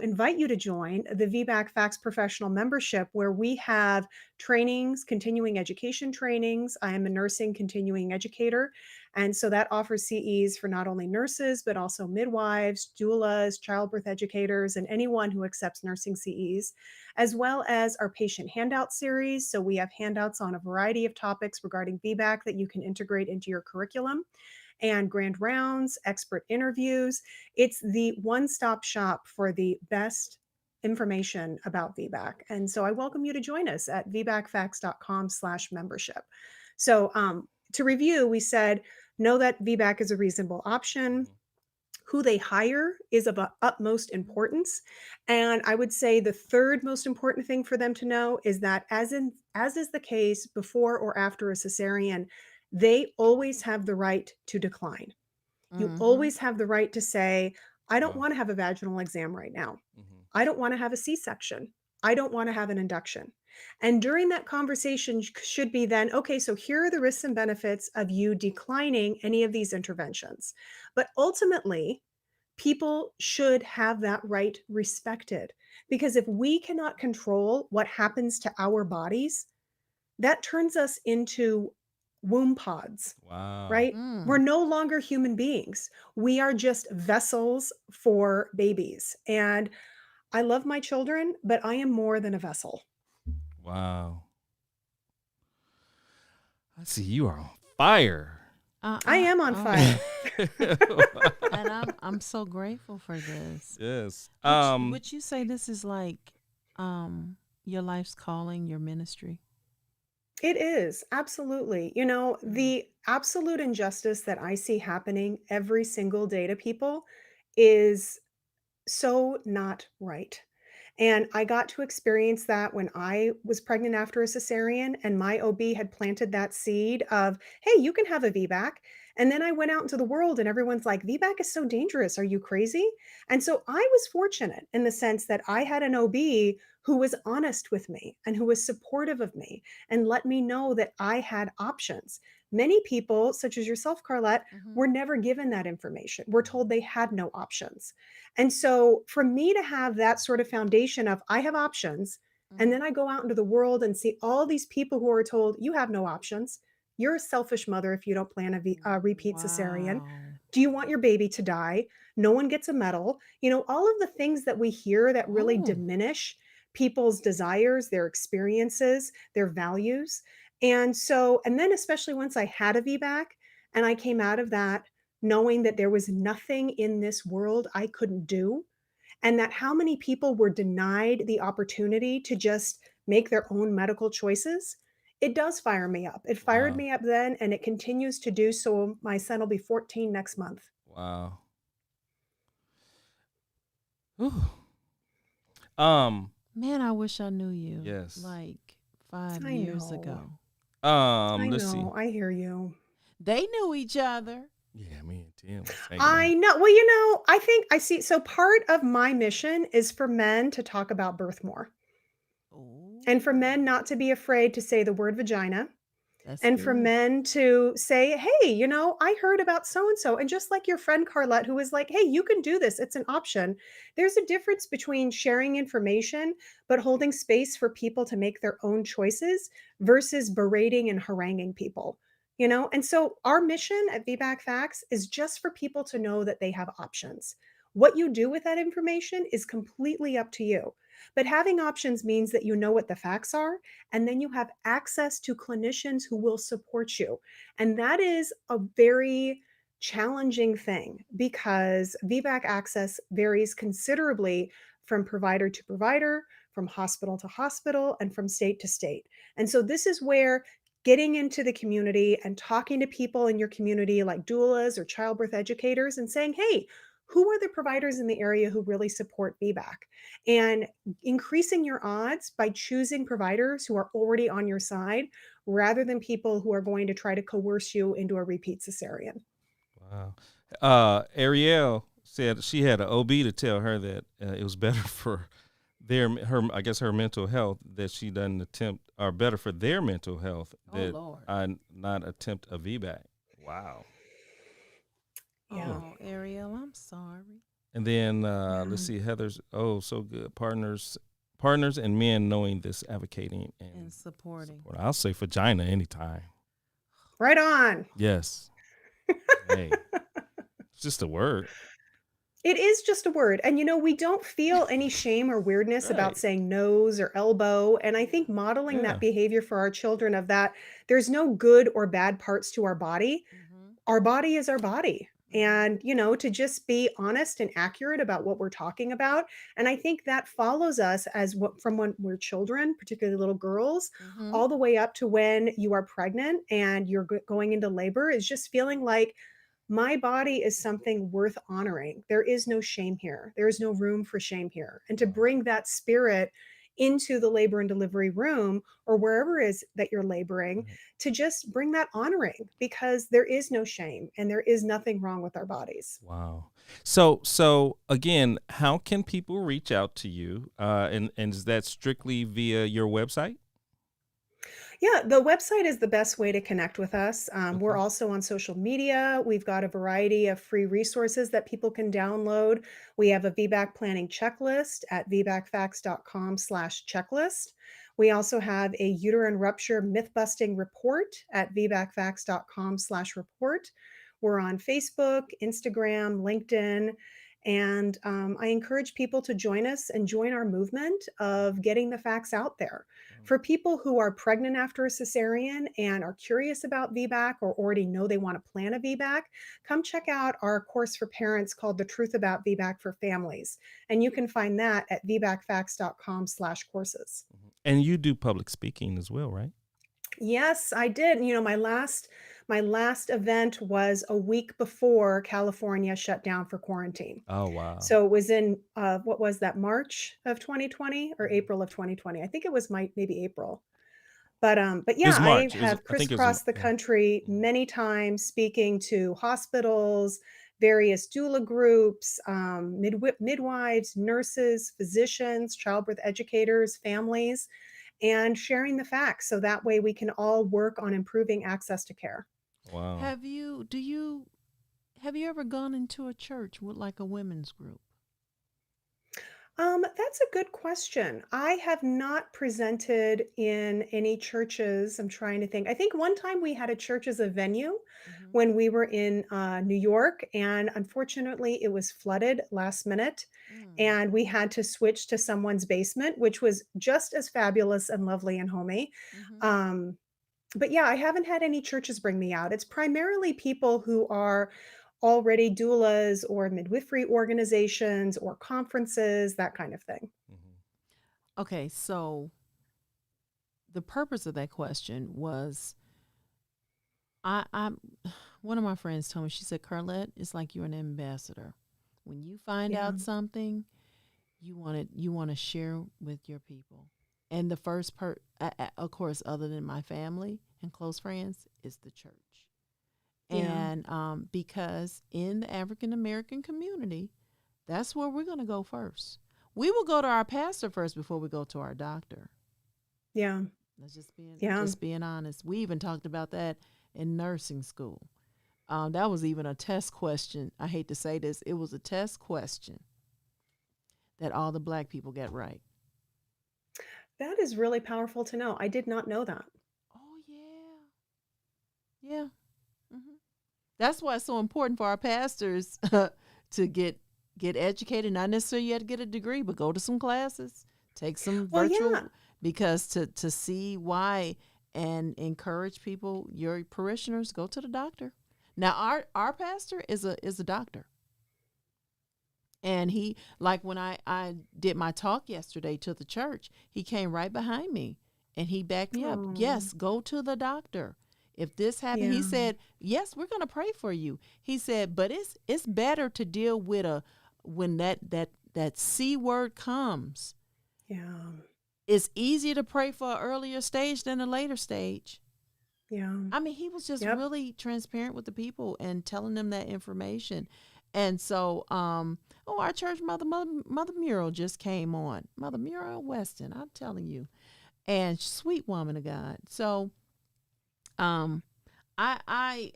invite you to join the VBAC Fax Professional Membership, where we have trainings, continuing education trainings. I am a nursing continuing educator. And so that offers CEs for not only nurses, but also midwives, doulas, childbirth educators, and anyone who accepts nursing CEs, as well as our patient handout series. So we have handouts on a variety of topics regarding VBAC that you can integrate into your curriculum, and grand rounds, expert interviews. It's the one-stop shop for the best information about VBAC. And so I welcome you to join us at vbacfax.com/membership. So to review, we said, know that VBAC is a reasonable option. Who they hire is of utmost importance. And I would say the third most important thing for them to know is that as is the case before or after a cesarean, they always have the right to decline. You always have the right to say, I don't Wow. want to have a vaginal exam right now. Mhm. I don't want to have a C-section. I don't want to have an induction. And during that conversation should be then, okay, so here are the risks and benefits of you declining any of these interventions. But ultimately, people should have that right respected, because if we cannot control what happens to our bodies, that turns us into womb pods, Wow. right? We're no longer human beings. We are just vessels for babies. And I love my children, but I am more than a vessel. Wow. I see you are on fire. I am on fire. And I'm so grateful for this. Yes. Would you say this is like your life's calling, your ministry? It is, absolutely. You know, the absolute injustice that I see happening every single day to people is so not right. And I got to experience that when I was pregnant after a cesarean, and my OB had planted that seed of, hey, you can have a VBAC. And then I went out into the world and everyone's like, VBAC is so dangerous. Are you crazy? And so I was fortunate in the sense that I had an OB who was honest with me and who was supportive of me and let me know that I had options. Many people, such as yourself, Carlette, were never given that information. We're told they had no options. And so for me to have that sort of foundation of I have options, and then I go out into the world and see all these people who are told you have no options. You're a selfish mother if you don't plan a repeat cesarean. Do you want your baby to die? No one gets a medal. You know, all of the things that we hear that really diminish people's desires, their experiences, their values. And so, and then especially once I had a VBAC and I came out of that knowing that there was nothing in this world I couldn't do, and that how many people were denied the opportunity to just make their own medical choices, it does fire me up. It fired me up then, and it continues to do so. My son will be 14 next month. Wow. Man, I wish I knew you. Yes. Like 5 I years know. ago. Let's see. I hear you. They knew each other. Yeah, me and Tim was hanging I out. know. Well, you know, I think I see. So part of my mission is for men to talk about birth more. And for men not to be afraid to say the word vagina. That's And for good. men to say, hey, I heard about so-and-so. And just like your friend Carlette, who was like, hey, you can do this. It's an option. There's a difference between sharing information, but holding space for people to make their own choices versus berating and haranguing people. And so our mission at VBAC Facts is just for people to know that they have options. What you do with that information is completely up to you. But having options means that you know what the facts are, and then you have access to clinicians who will support you. And that is a very challenging thing because VBAC access varies considerably from provider to provider, from hospital to hospital, and from state to state. And so this is where getting into the community and talking to people in your community like doulas or childbirth educators and saying, hey, who are the providers in the area who really support VBAC? And increasing your odds by choosing providers who are already on your side rather than people who are going to try to coerce you into a repeat cesarean. Wow. Ariel said she had an OB to tell her that it was better for her mental health that she doesn't attempt, or better for their mental health that I not attempt a VBAC. Wow. Yeah. Oh, Ariel, I'm sorry. And then let's see, Heather's so good. Partners and men knowing this, advocating and supporting. I'll say vagina anytime. Right on. Yes. Hey, it's just a word. It is just a word. And, we don't feel any shame or weirdness about saying nose or elbow. And I think modeling that behavior for our children of that, there's no good or bad parts to our body. Mm-hmm. Our body is our body. And, to just be honest and accurate about what we're talking about. And I think that follows us from when we're children, particularly little girls, all the way up to when you are pregnant and you're going into labor, is just feeling like my body is something worth honoring. There is no shame here. There is no room for shame here. And to bring that spirit into the labor and delivery room or wherever it is that you're laboring, to just bring that honoring, because there is no shame and there is nothing wrong with our bodies. Wow. So again, how can people reach out to you? And is that strictly via your website? Yeah, the website is the best way to connect with us. We're also on social media. We've got a variety of free resources that people can download. We have a VBAC planning checklist at vbacfacts.com/checklist. We also have a uterine rupture myth-busting report at vbacfacts.com/report. We're on Facebook, Instagram, LinkedIn. And I encourage people to join us and join our movement of getting the facts out there. For people who are pregnant after a cesarean and are curious about VBAC or already know they want to plan a VBAC, come check out our course for parents called The Truth About VBAC for Families. And you can find that at vbacfacts.com/courses. And you do public speaking as well, right? Yes, I did. My last event was a week before California shut down for quarantine. Oh, wow. So it was in what was that, March of 2020 or April of 2020? I think it was maybe April. But yeah, I have crisscrossed the country many times speaking to hospitals, various doula groups, midwives, nurses, physicians, childbirth educators, families, and sharing the facts so that way we can all work on improving access to care. Wow. Have you ever gone into a church with like a women's group? That's a good question. I have not presented in any churches. I'm trying to think. I think one time we had a church as a venue when we were in New York, and unfortunately it was flooded last minute, and we had to switch to someone's basement, which was just as fabulous and lovely and homey. But yeah, I haven't had any churches bring me out. It's primarily people who are already doulas or midwifery organizations or conferences, that kind of thing. Okay, so the purpose of that question was, I one of my friends told me, she said, Carlette, it's like you're an ambassador. When you find out something, you want to share with your people. And the first of course, other than my family and close friends, is the church. And because in the African American community, that's where we're going to go first. We will go to our pastor first before we go to our doctor. Yeah. That's Yeah. just being honest. We even talked about that in nursing school. That was even a test question. I hate to say this, it was a test question that all the black people got right. That is really powerful to know. I did not know that. Oh yeah, yeah. hmm That's why it's so important for our pastors to get educated. Not necessarily you have to get a degree, but go to some classes, take some Well, yeah. virtual, because to see why and encourage people, your parishioners, go to the doctor. Now our pastor is a doctor. And he, like when I did my talk yesterday to the church, he came right behind me and he backed me up. Oh, Yes, go to the doctor. If this happened, he yeah. said, yes, we're going to pray for you. He said, but it's better to deal with when that C word comes. Yeah. It's easier to pray for an earlier stage than a later stage. Yeah. I mean, he was just Yep. really transparent with the people and telling them that information. And so, our church Mother Muriel just came on. Mother Muriel Weston, I'm telling you, and sweet woman of God. So, I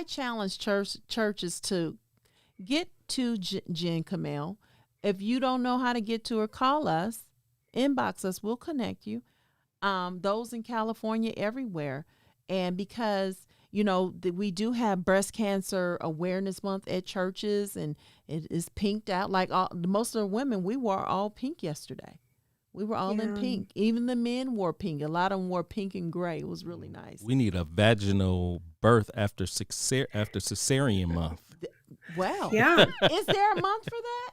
challenge churches to get to Jen Kamel. If you don't know how to get to her, call us, inbox us. We'll connect you. Those in California, everywhere, and because we do have breast cancer awareness month at churches, and it is pinked out. Like most of the women, we wore all pink yesterday. We were all in Yeah. pink. Even the men wore pink. A lot of them wore pink and gray. It was really nice. We need a vaginal birth after cesarean month. Wow. Yeah. Is there a month for that?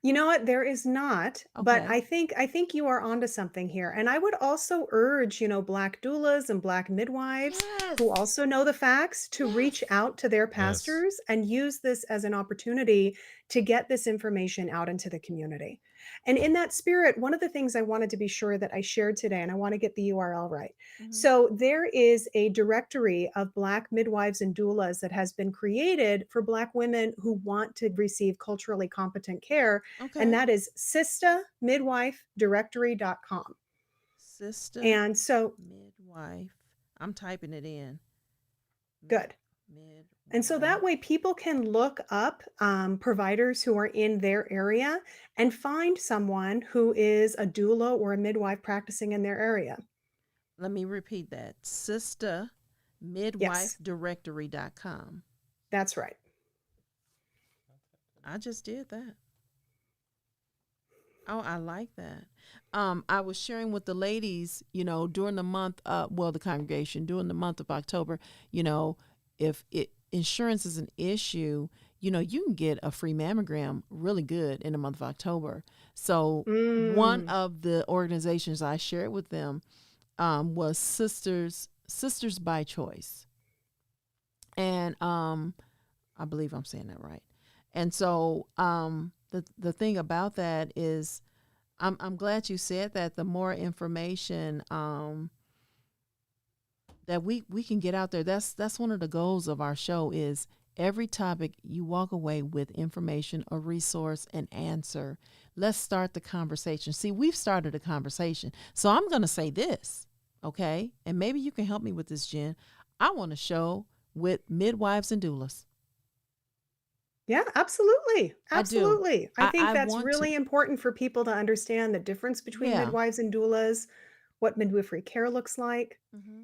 You know what? There is not, but Okay. I think you are onto something here. And I would also urge, Black doulas and Black midwives Yes. who also know the facts to reach Yes. out to their Yes. pastors and use this as an opportunity to get this information out into the community. And in that spirit, one of the things I wanted to be sure that I shared today, and I want to get the URL right. Mhm. So there is a directory of Black midwives and doulas that has been created for Black women who want to receive culturally competent care, and Okay. that is sistamidwifedirectory.com. Sister And so, midwife. I'm typing it in. good. And so Midwife. that way people can look up providers who are in their area and find someone who is a doula or a midwife practicing in their area. Let me repeat that. Sister Yes, midwifedirectory.com. that's right. I just did that. Oh, I like that. I was sharing with the ladies, during the month, the congregation, during the month of October, if insurance is an issue, you can get a free mammogram really good in the month of October. So one Mm, of the organizations I shared with them was Sisters by Choice. And I believe I'm saying that right. And so the thing about that is I'm glad you said that. The more information that we can get out there, that's one of the goals of our show. Is every topic you walk away with information, a resource, an answer. Let's start the conversation. See, we've started a conversation. So I'm going to say this, okay? And maybe you can help me with this, Jen. I want a show with midwives and doulas. yeah, absolutely. I do. Absolutely. I think I that's want to. really important for people to understand the difference between Yeah. midwives and doulas, what midwifery care looks like. Mm-hmm.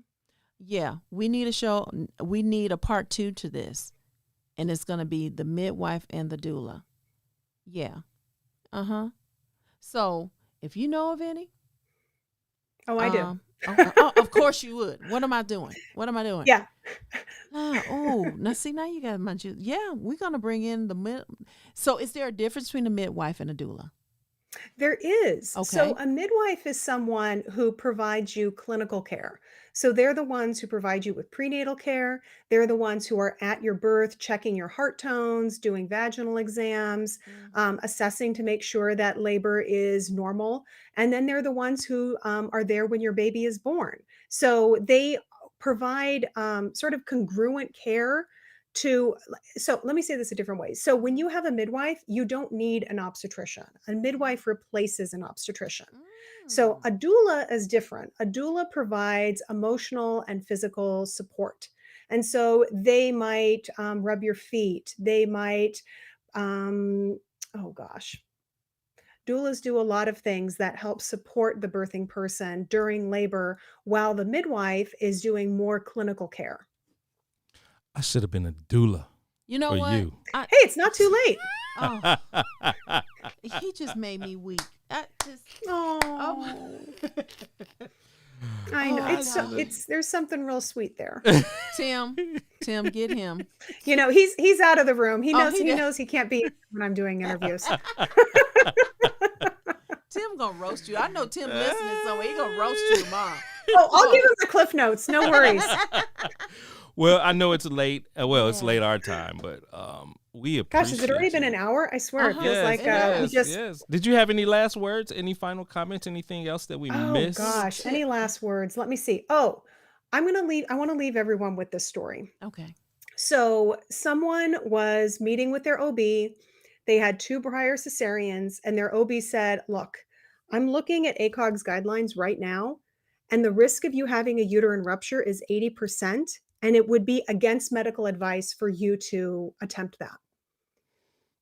Yeah, we need a show. We need a part 2 to this, and it's going to be the midwife and the doula. Yeah. So if you know of any, Oh, I do. of course you would. What am I doing? Yeah. Now see, now you got my juice. Yeah, we're going to bring in the mid. So is there a difference between a midwife and a doula? There is. So Okay. a midwife is someone who provides you clinical care. So they're the ones who provide you with prenatal care. They're the ones who are at your birth, checking your heart tones, doing vaginal exams, assessing to make sure that labor is normal. And then they're the ones who are there when your baby is born. So they provide sort of congruent care so let me say this a different way. So when you have a midwife, you don't need an obstetrician. A midwife replaces an obstetrician. So a doula is different. A doula provides emotional and physical support. And so they might rub your feet. They might, oh gosh, doulas do a lot of things that help support the birthing person during labor, while the midwife is doing more clinical care. I should have been a doula. You know for what? you. Hey, it's not too late. Oh, he just made me weak. Oh, I know. There's something real sweet there. Tim, get him. You know, he's out of the room. He Oh, knows he he did. knows he can't be when I'm doing interviews. Tim gonna roast you. I know Tim listening, so he gonna roast you, Mom. Oh, I'll give him the cliff notes. No worries. Well, I know it's late. It's late our time, but we appreciate. Gosh, has it already been an hour? I swear it feels like we just. Yes. Did you have any last words? Any final comments? Anything else that we missed? Oh gosh, any last words? Let me see. Oh, I want to leave everyone with this story. Okay. So someone was meeting with their OB. They had 2 prior cesareans, and their OB said, "Look, I'm looking at ACOG's guidelines right now, and the risk of you having a uterine rupture is 80%, and it would be against medical advice for you to attempt that."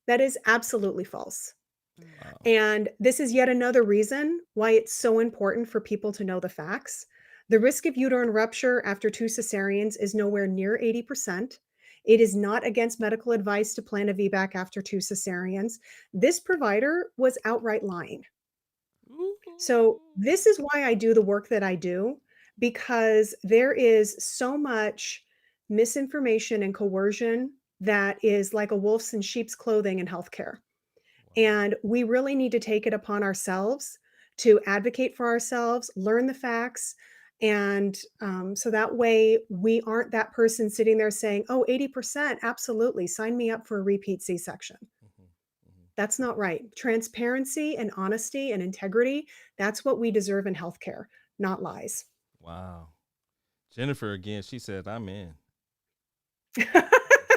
That is absolutely false. Wow. And this is yet another reason why it's so important for people to know the facts. The risk of uterine rupture after 2 cesareans is nowhere near 80%. It is not against medical advice to plan a VBAC after 2 cesareans. This provider was outright lying. So this is why I do the work that I do, because there is so much misinformation and coercion that is like a wolf's in sheep's clothing in healthcare. And we really need to take it upon ourselves to advocate for ourselves, learn the facts. And so that way we aren't that person sitting there saying, oh, 80%, absolutely, sign me up for a repeat C-section. That's not right. Transparency and honesty and integrity, that's what we deserve in healthcare, not lies. Wow. Jennifer, again, she said, I'm in.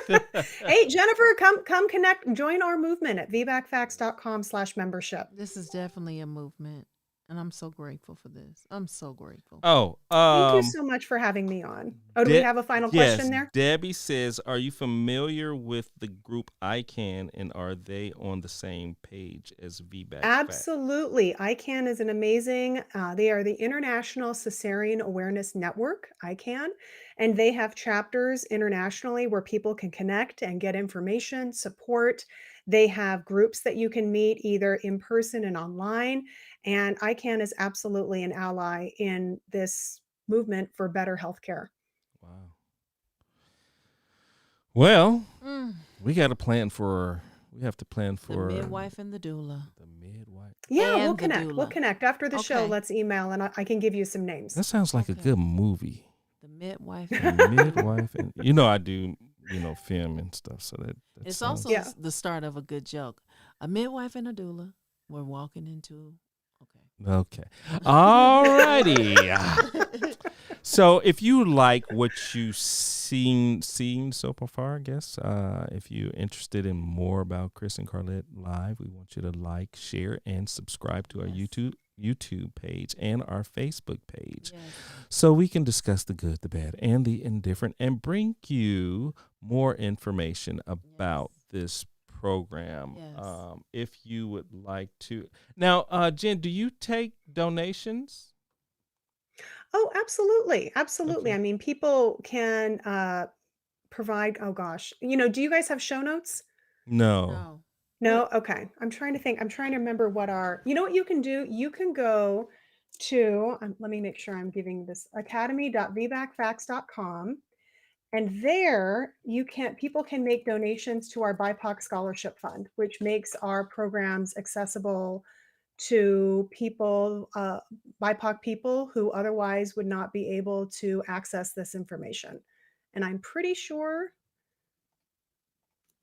Hey, Jennifer, come connect, join our movement at vbacfacts.com/membership. This is definitely a movement, and I'm so grateful for this. I'm so grateful. Oh, thank you so much for having me on. Oh, do we have a final question there? Debbie says, are you familiar with the group ICANN, and are they on the same page as VBAC? Absolutely. ICANN is an amazing, they are the International Cesarean Awareness Network, ICANN, and they have chapters internationally where people can connect and get information, support. They have groups that you can meet either in person and online, and ICANN is absolutely an ally in this movement for better healthcare. Wow. Well, we have to plan for the midwife and the doula. The midwife. Yeah, And we'll the connect. We'll doula. connect after the show. Okay. Let's email and I can give you some names. That sounds like a Okay. good movie. The midwife. The midwife, and I do, film and stuff. So that It's sounds- also the start of a good joke. A midwife and a doula. We're walking into. Okay. All righty. So if you like what you've seen so far, I guess, if you're interested in more about Chris and Carlette live, we want you to like, share, and subscribe to our YouTube page and our Facebook page, so we can discuss the good, the bad, and the indifferent, and bring you more information about this program. If you would like to. Now, Jen, do you take donations? Oh, absolutely. Absolutely. Okay. I mean, people can provide, oh gosh, do you guys have show notes? No. No? Okay. I'm trying to think. I'm trying to remember what what you can do? You can go to, let me make sure I'm giving this, academy.vbacfacts.com. And there people can make donations to our BIPOC Scholarship Fund, which makes our programs accessible to people, BIPOC people who otherwise would not be able to access this information. And I'm pretty sure,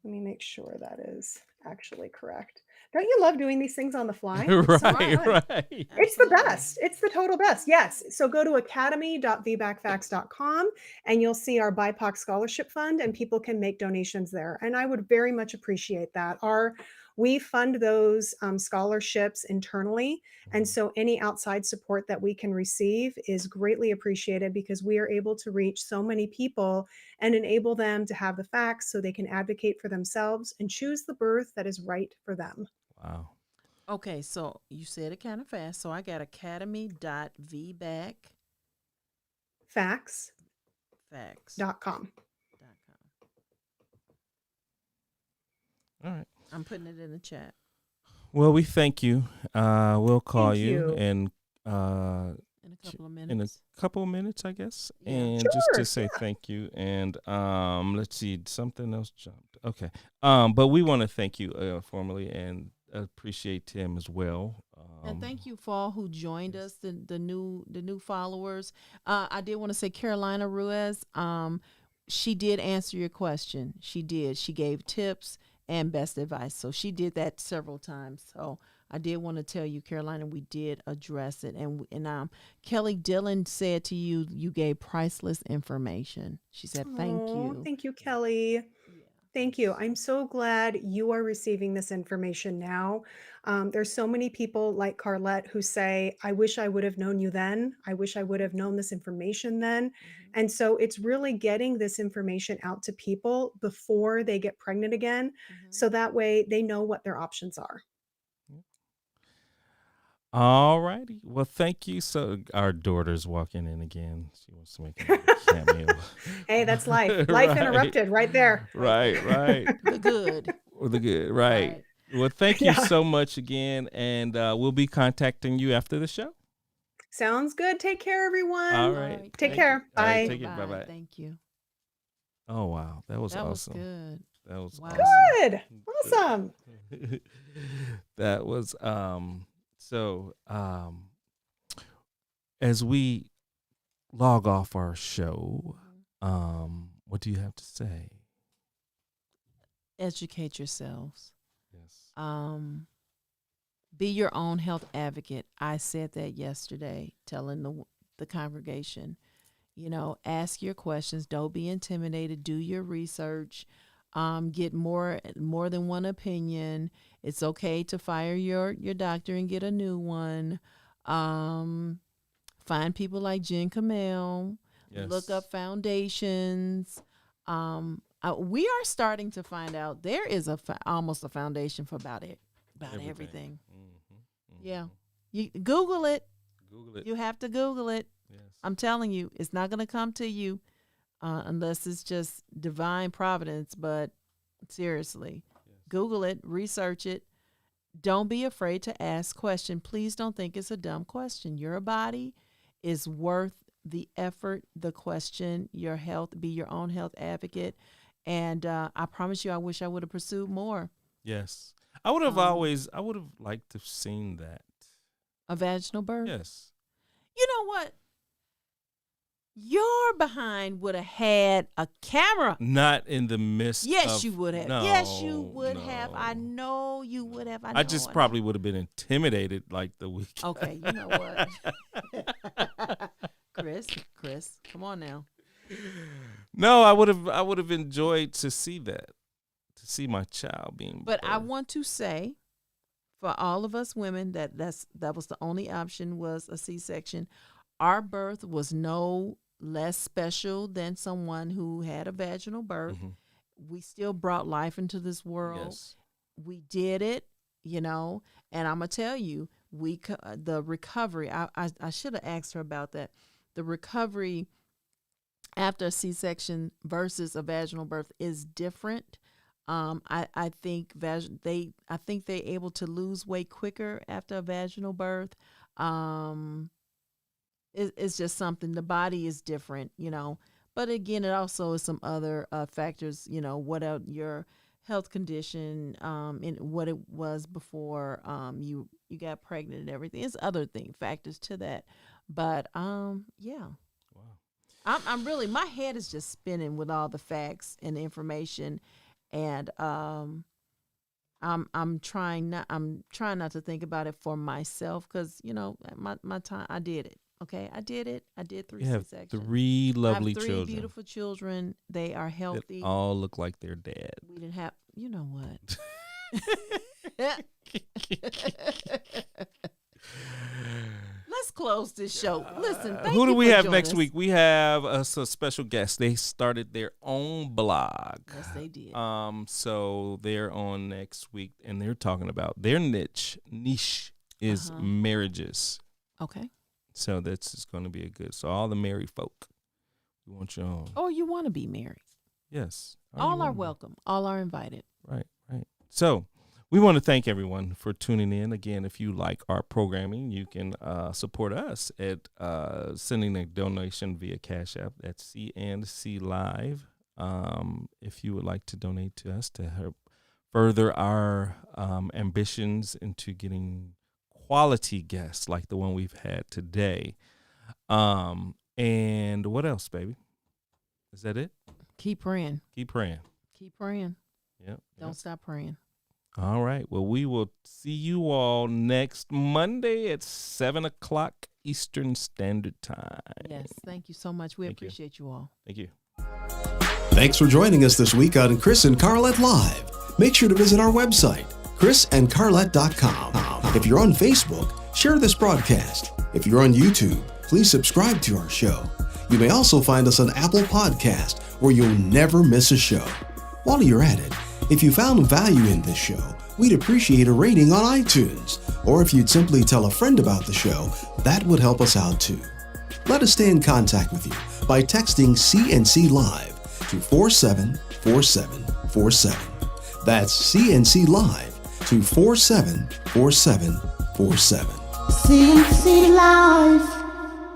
let me make sure that is actually correct. Don't you love doing these things on the fly? It's so Right, fun. right. It's the Absolutely. best. It's the total best. Yes. So go to academy.vbacfacts.com and you'll see our BIPOC Scholarship Fund, and people can make donations there. And I would very much appreciate that. We fund those scholarships internally. And so any outside support that we can receive is greatly appreciated, because we are able to reach so many people and enable them to have the facts so they can advocate for themselves and choose the birth that is right for them. Wow. Okay, so you said it kind of fast. So I got academy.vbac Facts.com. facts.com. All right. I'm putting it in the chat. Well, we thank you. We'll call Thank you you. in In a couple of a minutes. couple of minutes, I guess, Yeah. and just to Sure, say thank you. And let's see, something else jumped. Okay, but we want to thank you formally and appreciate Tim as well. And thank you for all who joined us, the new followers. I did want to say Carolina Ruiz. She did answer your question. She did. She gave tips and best advice. So she did that several times. So I did want to tell you, Carolina, we did address it. And Kelly Dillon said to you, you gave priceless information. She said, thank Oh, you. thank you, Kelly. Yeah. Thank you. I'm so glad you are receiving this information now. There's so many people like Carlette who say, I wish I would have known you then. I wish I would have known this information then. Mhm. And so it's really getting this information out to people before they get pregnant again. Mhm. So that way they know what their options are. All righty. Well, thank you. So our daughter's walking in again. She wants to make a cameo. Hey, that's life. Life interrupted right there. Right, right. The good. Or the good, right. Well, thank you Yeah. so much again, and we'll be contacting you after the show. Sounds good. Take care, everyone. All All right. right. Take Thank care. you. All right, Bye. take it. Bye-bye. Thank you. Oh, wow. That was That was awesome. good. That was Wow. Good. Awesome. That was so as we log off our show, what do you have to say? Educate yourselves. Yes. Be your own health advocate. I said that yesterday, telling the congregation, ask your questions. Don't be intimidated. Do your research. Get more than one opinion. It's okay to fire your doctor and get a new one. Find people like Jen Kamel. Yes. Look up foundations. We are starting to find out there is almost a foundation for about everything. Yeah. You Google it. Google it. You have to Google it. Yes. I'm telling you, it's not going to come to you unless it's just divine providence. But seriously, Yes. Google it, research it. Don't be afraid to ask questions. Please don't think it's a dumb question. Your body is worth the effort, the question, your health. Be your own health advocate. And I promise you, I wish I would have pursued more. Yes. I would have liked to have seen that. A vaginal birth? Yes. You know what? Your behind would have had a camera. Not in the midst Yes, of, you would have. No, Yes, you would have. no. I know you would have. I just probably would have been intimidated like the week. Okay, you know what? Chris, come on now. No, I would have enjoyed to see that. To see my child being But I birthed. want to say, for all of us women, that was the only option was a C-section. Our birth was no less special than someone who had a vaginal birth. Mhm. We still brought life into this world. Yes. We did it, and I'm gonna tell you, the recovery. I should have asked her about that. The recovery after a C-section versus a vaginal birth is different. I think they're able to lose weight quicker after a vaginal birth. It's just something. The body is different, But again, it also is some other factors, what your health condition, and what it was before you got pregnant and everything. It's other factors to that. But yeah. Wow. I'm really, my head is just spinning with all the facts and the information. And I'm trying not to think about it for myself, because my time, I did it. Okay, I did it. I did 3 You have C-sections. 3 lovely I have 3 children. beautiful children. They are healthy. That all look like their dad. We didn't have, you know what? Let's close this show. Listen, thank who do you we for have joining next us. week? We have a special guest. They started their own blog. Yes, they did. So they're on next week, and they're talking about their niche is marriages. Okay. So that's just going to be a good. So all the married folk, we want you on. Or you want to be married. Yes. All are welcome. All are invited. Right. So we want to thank everyone for tuning in. Again, if you like our programming, you can support us at sending a donation via Cash App. That's C&C Live. If you would like to donate to us to help further our ambitions into getting quality guests like the one we've had today. And what else, baby? Is that it? Keep praying. Keep praying. Keep praying. Yep. Don't stop praying. All right. Well, we will see you all next Monday at 7:00 Eastern Standard Time. Yes. Thank you so much. We Thank you. appreciate you all. Thank you. Thanks for joining us this week on Chris and Carlette Live. Make sure to visit our website, chrisandcarlette.com. If you're on Facebook, share this broadcast. If you're on YouTube, please subscribe to our show. You may also find us on Apple Podcast, where you'll never miss a show. While you're at it, if you found value in this show, we'd appreciate a rating on iTunes. Or if you'd simply tell a friend about the show, that would help us out too. Let us stay in contact with you by texting CNC Live to 474747. That's CNC Live to 474747. CNC Live.